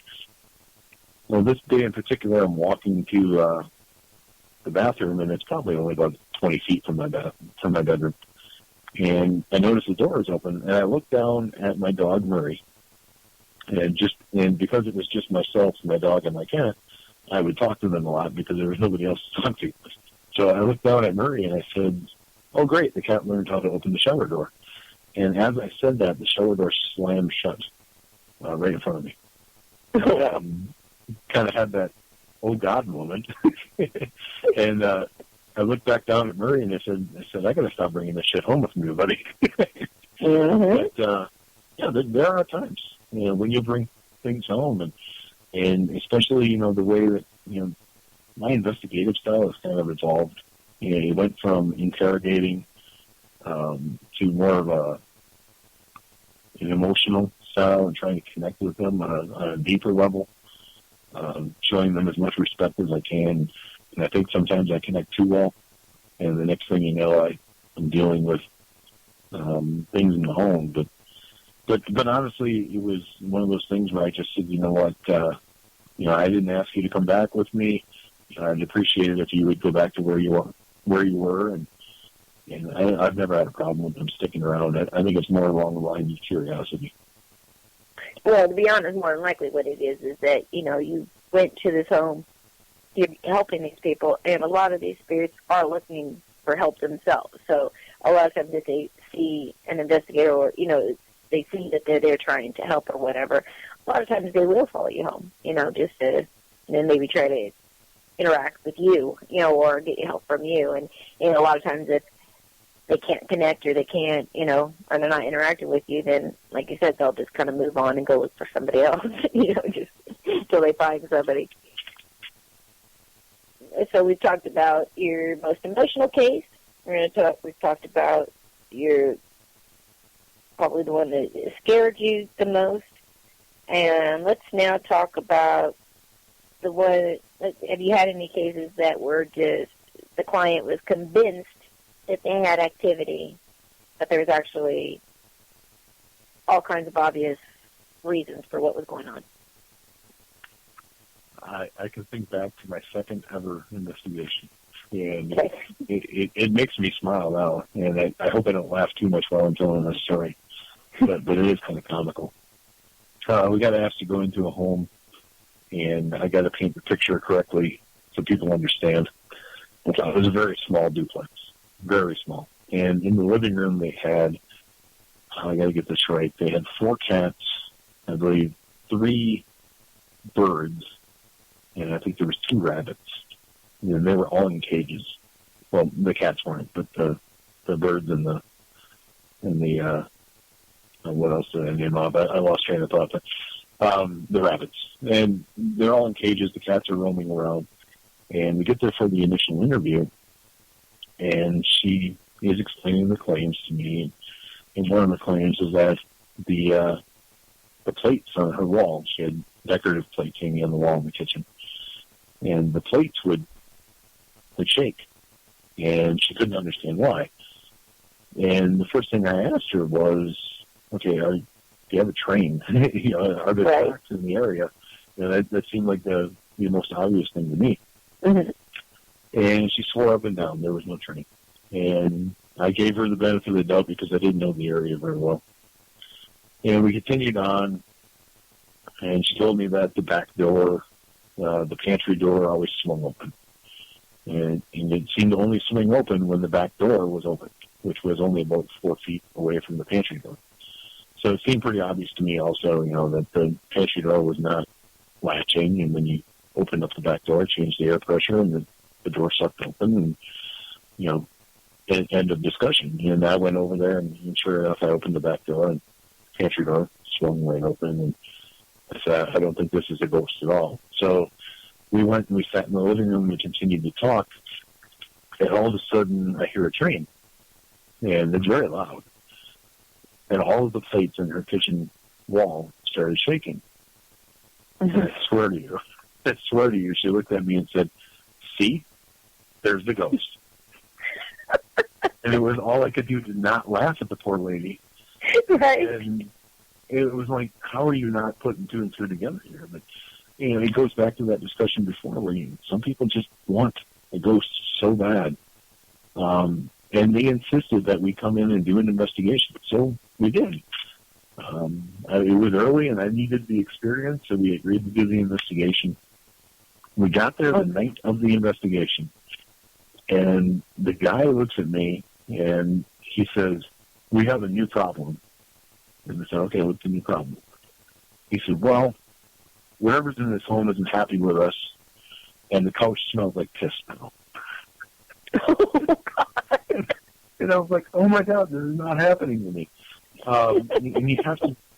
Well, this day in particular, I'm walking to the bathroom, and it's probably only about 20 feet from my bedroom. And I noticed the door is open, and I looked down at my dog, Murray. And because it was just myself, my dog, and my cat, I would talk to them a lot because there was nobody else to talk to. So I looked down at Murray, and I said, "Oh, great, the cat learned how to open the shower door." And as I said that, the shower door slammed shut right in front of me. Kind of had that, oh, God moment. And I looked back down at Murray, and I said, "I got to stop bringing this shit home with me, buddy." But, there are times, when you bring things home, and especially, the way that, my investigative style has kind of evolved. It went from interrogating to more of an emotional style and trying to connect with them on a deeper level, showing them as much respect as I can. And I think sometimes I connect too well, and the next thing you know, I'm dealing with things in the home. But honestly, it was one of those things where I just said, you know what, I didn't ask you to come back with me. I'd appreciate it if you would go back to where you were, and I've never had a problem with them sticking around. I think it's more along the lines of curiosity. Well, to be honest, more than likely what it is that, you went to this home, you're helping these people, and a lot of these spirits are looking for help themselves. So a lot of times if they see an investigator or, they see that they're there trying to help or whatever, a lot of times they will follow you home, just to, and then maybe try to interact with you, or get help from you. And, a lot of times if they can't connect or they can't, or they're not interacting with you, then, like you said, they'll just kind of move on and go look for somebody else, just until they find somebody. So we've talked about your most emotional case. We've talked about probably the one that scared you the most. And let's now talk about the one. Have you had any cases that were just the client was convinced that they had activity, but there was actually all kinds of obvious reasons for what was going on. I can think back to my second ever investigation, and it makes me smile now, and I hope I don't laugh too much while I'm telling this story, but it is kind of comical. We got asked to go into a home, and I got to paint the picture correctly so people understand. It was a very small duplex, very small, and in the living room they had, I got to get this right, they had 4 cats, I believe 3 birds, and I think there was 2 rabbits. And they were all in cages. Well, the cats weren't, but the birds and the what else did I name off? I lost train of thought. But, the rabbits, and they're all in cages. The cats are roaming around, and we get there for the initial interview, and she is explaining the claims to me. And one of the claims is that the plates on her wall, she had decorative plates hanging on the wall in the kitchen, and the plates would shake, and she couldn't understand why. And the first thing I asked her was, okay, do you have a train? Are there tracks in the area? That seemed like the most obvious thing to me. Mm-hmm. And she swore up and down there was no train. And I gave her the benefit of the doubt because I didn't know the area very well. And we continued on, and she told me that the back door, the pantry door, always swung open. And it seemed to only swing open when the back door was open, which was only about 4 feet away from the pantry door. So it seemed pretty obvious to me also, that the pantry door was not latching, and when you opened up the back door, it changed the air pressure, and the door sucked open, and, end of discussion. And I went over there, and sure enough, I opened the back door, and the pantry door swung right open, and I said, I don't think this is a ghost at all. So we went and we sat in the living room and we continued to talk, and all of a sudden I hear a train, and it's very loud. And all of the plates in her kitchen wall started shaking. Mm-hmm. And I swear to you, she looked at me and said, see, there's the ghost. And it was all I could do to not laugh at the poor lady. Right. And it was like, how are you not putting 2 and 2 together here? But, it goes back to that discussion before where some people just want a ghost so bad. And they insisted that we come in and do an investigation. So we did. It was early and I needed the experience, so we agreed to do the investigation. We got there the night of the investigation, and the guy looks at me and he says, we have a new problem. And I said, okay, what's the new problem? He said, well, whoever's in this home isn't happy with us, and the couch smells like piss now. Oh, God. And I was like, oh, my God, this is not happening to me. And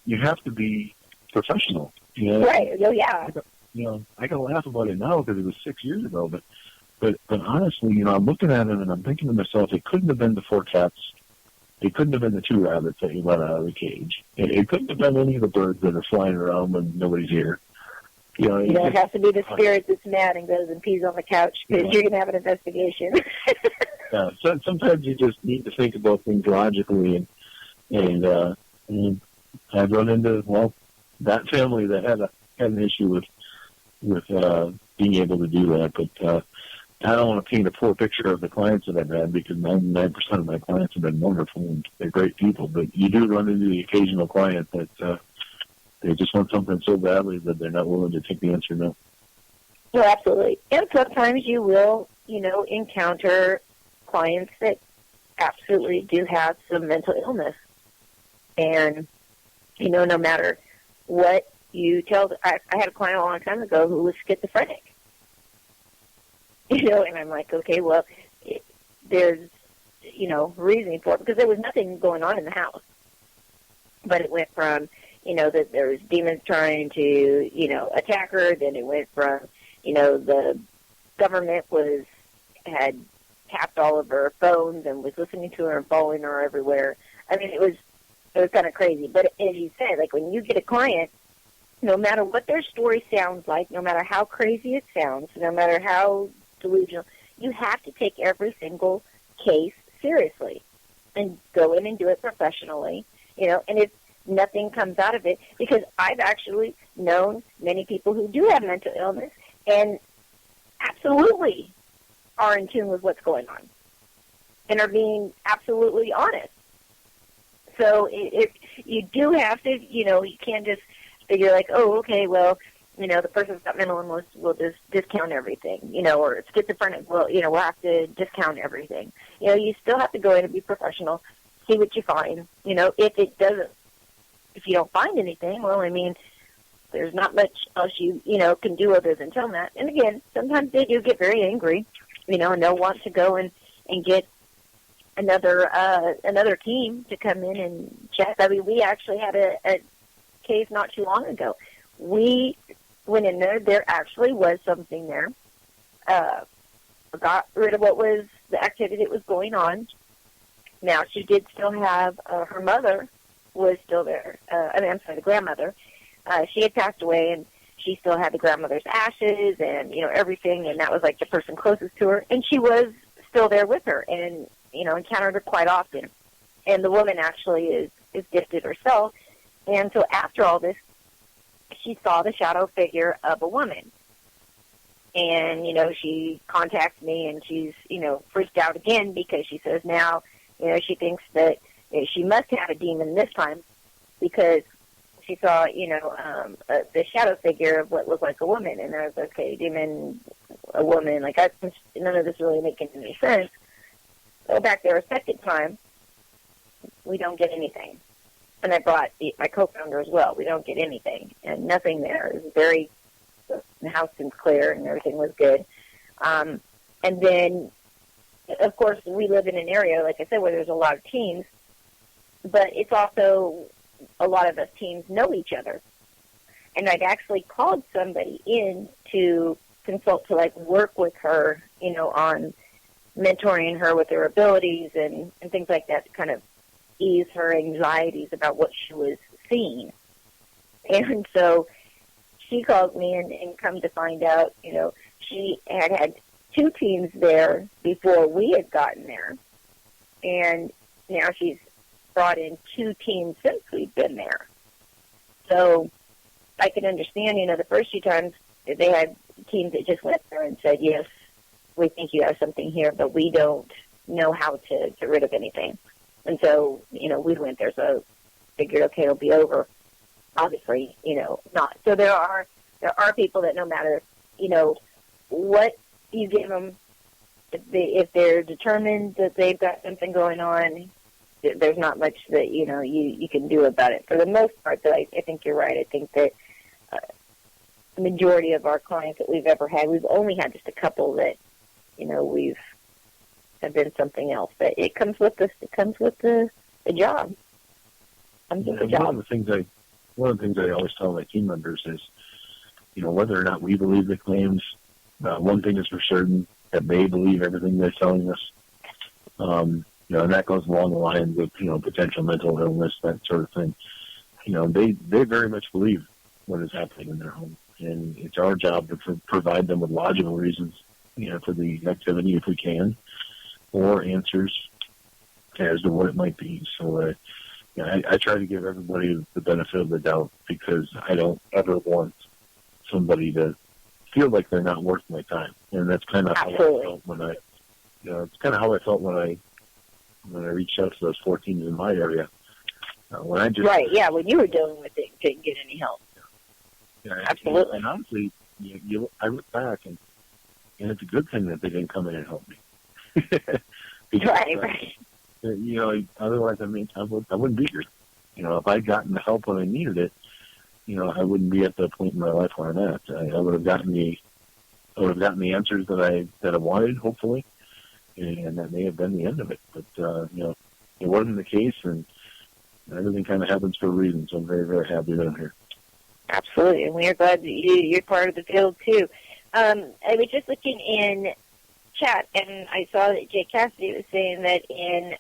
you have to be professional. Right. Oh, yeah. I can laugh about it now because it was 6 years ago, but honestly, I'm looking at it and I'm thinking to myself, it couldn't have been the 4 cats. It couldn't have been the 2 rabbits that you let out of the cage. It couldn't have been any of the birds that are flying around when nobody's here. It has to be the spirit that's mad and goes and pees on the couch because you're going to have an investigation. Yeah, so sometimes you just need to think about things logically, and I've run into that family that had an issue with being able to do that, but I don't want to paint a poor picture of the clients that I've had because 99% of my clients have been wonderful and they're great people. But you do run into the occasional client that they just want something so badly that they're not willing to take the answer no. Well, absolutely. And sometimes you will, encounter clients that absolutely do have some mental illness. And, no matter what you tell them, I had a client a long time ago who was schizophrenic. And I'm like, okay, well, there's, reasoning for it because there was nothing going on in the house. But it went from, that there was demons trying to, attack her. Then it went from, the government had tapped all of her phones and was listening to her and following her everywhere. I mean, it was kind of crazy. But as you said, like when you get a client, no matter what their story sounds like, no matter how crazy it sounds, no matter how delusional, you have to take every single case seriously and go in and do it professionally, and if nothing comes out of it, because I've actually known many people who do have mental illness and absolutely are in tune with what's going on and are being absolutely honest. So if you do have to, you can't just figure like, oh, okay, well, the person's got mental illness, we'll just discount everything, or schizophrenic, well, we'll have to discount everything. You still have to go in and be professional, see what you find. If you don't find anything, well, there's not much else you can do other than tell them that. And again, sometimes they do get very angry, and they'll want to go and get another team to come in and check. We actually had a case not too long ago. We went in there. There actually was something there. Got rid of what was the activity that was going on. Now, she did still have her mother was still there. The grandmother. She had passed away, and she still had the grandmother's ashes and, everything, and that was like the person closest to her. And she was still there with her and, encountered her quite often. And the woman actually is gifted herself. And so after all this, she saw the shadow figure of a woman. And, she contacts me, and she's, freaked out again because she says now, she thinks that she must have a demon this time because she saw, the shadow figure of what looked like a woman. And I was like, okay, demon, a woman, none of this really making any sense. Go back there a second time, we don't get anything. And I brought my co-founder as well. We don't get anything. And nothing there. It was the house seems clear and everything was good. And then, of course, we live in an area, like I said, where there's a lot of teams. But it's also, a lot of us teams know each other. And I'd actually called somebody in to consult, to work with her, on mentoring her with her abilities and things like that to kind of ease her anxieties about what she was seeing. And so she called me and come to find out, she had two teams there before we had gotten there. And now she's brought in two teams since we've been there. So I can understand, the first few times they had teams that just went there and said, yes, we think you have something here, but we don't know how to get rid of anything. And so, we went there, so figured, okay, it'll be over. Obviously, not. So there are people that no matter, what you give them, if they're determined that they've got something going on, there's not much that, you can do about it. For the most part, though, I think you're right. I think that the majority of our clients that we've ever had, we've only had just a couple that, we've have been something else. But it comes with this. It comes with the job. One of the things I always tell my team members is, whether or not we believe the claims, one thing is for certain, that they believe everything they're telling us. And that goes along the lines of, potential mental illness, that sort of thing. They very much believe what is happening in their home. And it's our job to provide them with logical reasons, for the activity if we can, or answers as to what it might be. So I try to give everybody the benefit of the doubt because I don't ever want somebody to feel like they're not worth my time. And that's kind of how I felt when it's kind of how I felt when I reached out to those 4 teams in my area. When you were dealing with it, you couldn't get any help. Yeah, absolutely. And honestly, I look back and it's a good thing that they didn't come in and help me. Because, right. Otherwise, I wouldn't be here. If I'd gotten the help when I needed it, I wouldn't be at the point in my life where I'm at. I would have gotten the answers that I wanted, hopefully, and that may have been the end of it. But it wasn't the case, and everything kind of happens for a reason. So I'm very, very happy that I'm here. Absolutely, and we are glad that you're part of the field too. I was just looking in chat, and I saw that Jay Cassidy was saying that in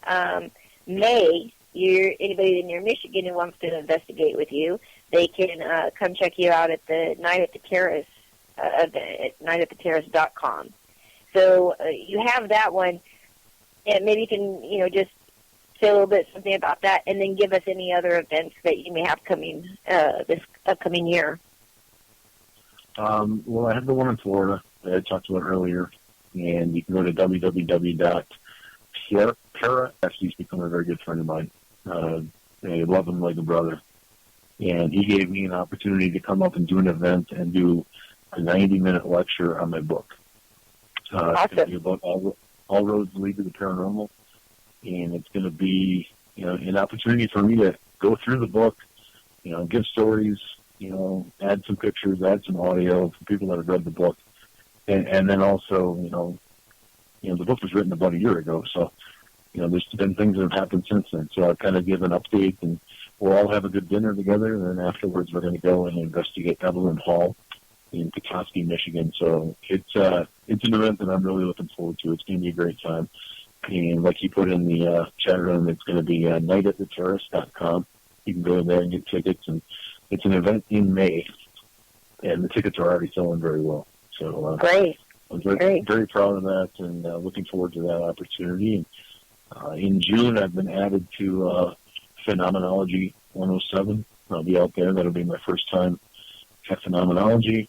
May, anybody near Michigan who wants to investigate with you, they can come check you out at the Night at the Terrace, at nightattheterrace.com. So you have that one, and maybe you can, just say a little bit something about that, and then give us any other events that you may have coming this upcoming year. Well, I have the one in Florida that I talked about earlier, and you can go to www.P.P.R.S. He's become a very good friend of mine. I love him like a brother. And he gave me an opportunity to come up and do an event and do a 90-minute lecture on my book. Awesome. It's going to be about all roads lead to the paranormal. And it's going to be, an opportunity for me to go through the book, give stories, add some pictures, add some audio for people that have read the book. And then also, the book was written about a year ago, so, there's been things that have happened since then. So I'll kind of give an update, and we'll all have a good dinner together, and then afterwards we're going to go and investigate Evelyn Hall in Petoskey, Michigan. So it's an event that I'm really looking forward to. It's going to be a great time. And like you put in the chat room, it's going to be nightattheterrace.com. You can go there and get tickets, and it's an event in May, and the tickets are already selling very well. So great. I'm very proud of that, and looking forward to that opportunity. And in June, I've been added to Phenomenology 107. I'll be out there. That'll be my first time at Phenomenology.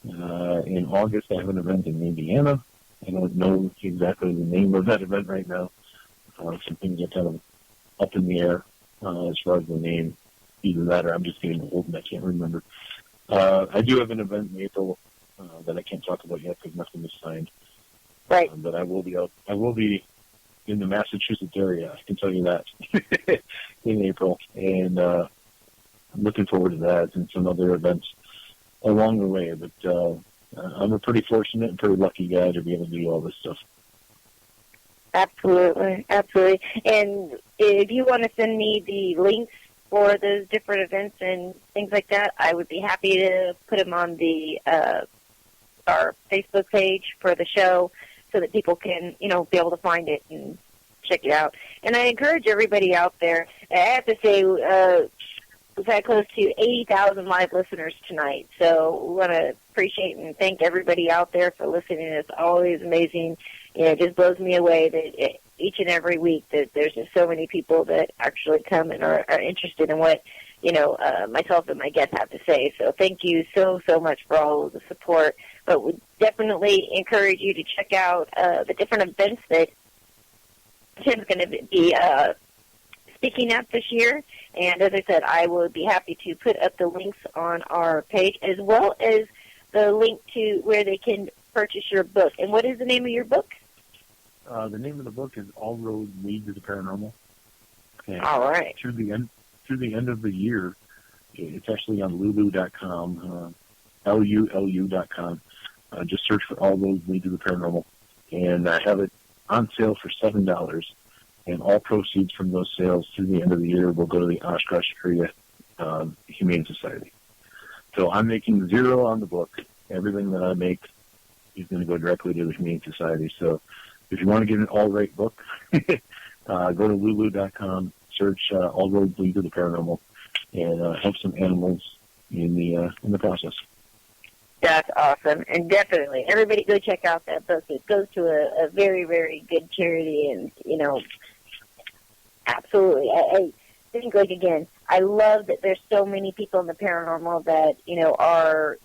In August, I have an event in Indiana. I don't know exactly the name of that event right now. Some things are kind of up in the air as far as the name. Either that or I'm just getting old and I can't remember. I do have an event in April that I can't talk about yet because nothing is signed. Right. But I will be out. I will be in the Massachusetts area. I can tell you that in April, and I'm looking forward to that and some other events along the way. But I'm a pretty fortunate and pretty lucky guy to be able to do all this stuff. Absolutely, absolutely. And if you want to send me the links for those different events and things like that, I would be happy to put them on the our Facebook page for the show so that people can, be able to find it and check it out. And I encourage everybody out there. I have to say, we've had close to 80,000 live listeners tonight, so we want to appreciate and thank everybody out there for listening. It's always amazing. It just blows me away that each and every week that there's just so many people that actually come and are interested in what, myself and my guests have to say. So thank you so much for all of the support. But we definitely encourage you to check out the different events that Tim's going to be speaking at this year. And as I said, I will be happy to put up the links on our page, as well as the link to where they can purchase your book. And what is the name of your book? The name of the book is All Roads Lead to the Paranormal. And all right. Through the end of the year, it's actually on lulu.com, LULU.com. Just search for All Roads Lead to the Paranormal. And I have it on sale for $7. And all proceeds from those sales through the end of the year will go to the Oshkosh Area Humane Society. So I'm making zero on the book. Everything that I make is going to go directly to the Humane Society. So if you want to get an all-right book, go to lulu.com, search All Roads Lead to the Paranormal, and help some animals in the process. That's awesome. And definitely, everybody go check out that book. It goes to a very, very good charity, and, absolutely. I think, again, I love that there's so many people in the paranormal that, are,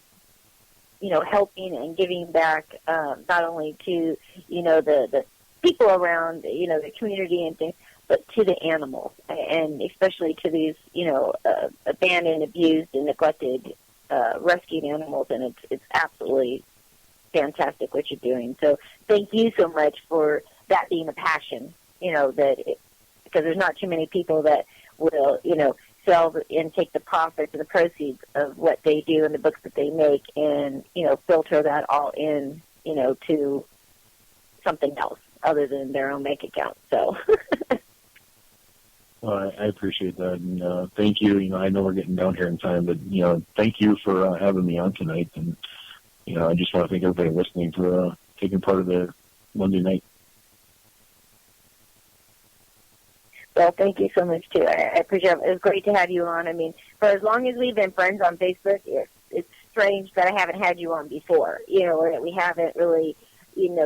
helping and giving back, not only to, the people around, the community and things, but to the animals, and especially to these, abandoned, abused, and neglected rescued animals, and it's absolutely fantastic what you're doing. So thank you so much for that being a passion, because there's not too many people that will, sell and take the profits and the proceeds of what they do and the books that they make and, filter that all in, to something else other than their own bank account. So Well, I appreciate that, and thank you. I know we're getting down here in time, but, thank you for having me on tonight, and, I just want to thank everybody listening for taking part of the Monday night. Well, thank you so much, too. I appreciate it. It was great to have you on. I mean, for as long as we've been friends on Facebook, it's strange that I haven't had you on before, or that we haven't really,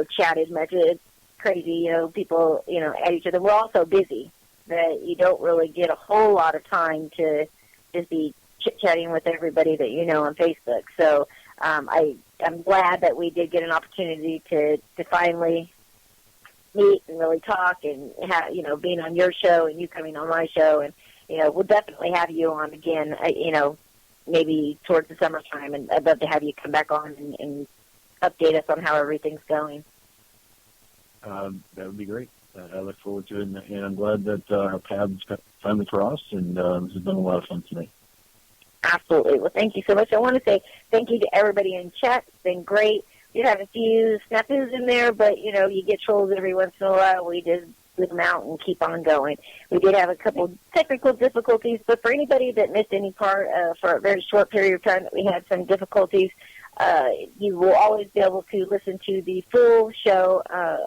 chatted much. It's crazy, people, at each other. We're all so busy that you don't really get a whole lot of time to just be chit-chatting with everybody that you know on Facebook. So I'm glad that we did get an opportunity to finally meet and really talk, and being on your show and you coming on my show, and we'll definitely have you on again. Maybe towards the summertime, and I'd love to have you come back on and update us on how everything's going. That would be great. I look forward to it, and I'm glad that our paths finally crossed, and this has been a lot of fun tonight. Absolutely. Well, thank you so much. I want to say thank you to everybody in chat. It's been great. We have a few snafus in there, but, you get trolls every once in a while. We just leave them out and keep on going. We did have a couple technical difficulties, but for anybody that missed any part for a very short period of time that we had some difficulties, you will always be able to listen to the full show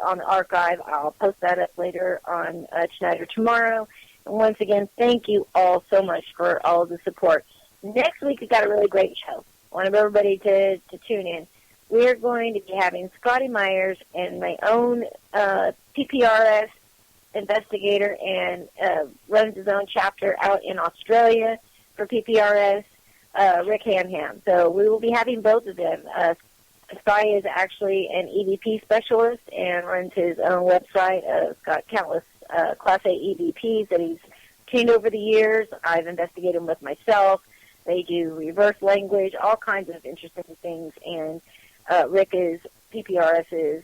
on the archive. I'll post that up later on tonight or tomorrow. And once again, thank you all so much for all of the support. Next week, we've got a really great show. I want everybody to tune in. We're going to be having Scotty Myers and my own P.P.R.S. investigator, and runs his own chapter out in Australia for P.P.R.S., Rick Hamham. So we will be having both of them. Scotty is actually an EVP specialist and runs his own website. He's got countless Class A EVPs that he's tuned over the years. I've investigated them with myself. They do reverse language, all kinds of interesting things, and Rick is P.P.R.S.'s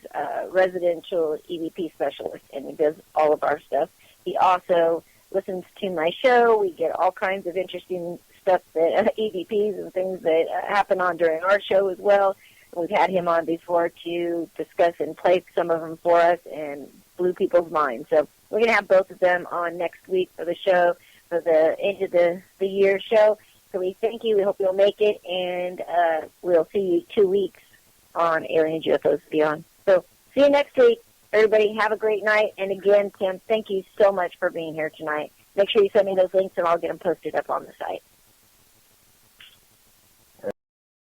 residential EVP specialist, and he does all of our stuff. He also listens to my show. We get all kinds of interesting stuff, that EVPs and things that happen on during our show as well. We've had him on before to discuss and play some of them for us and blew people's minds. So we're going to have both of them on next week for the show, for the end of the year show. So we thank you. We hope you'll make it, and we'll see you 2 weeks on Aliens, UFOs, Beyond. So see you next week. Everybody have a great night. And again, Tim, thank you so much for being here tonight. Make sure you send me those links, and I'll get them posted up on the site.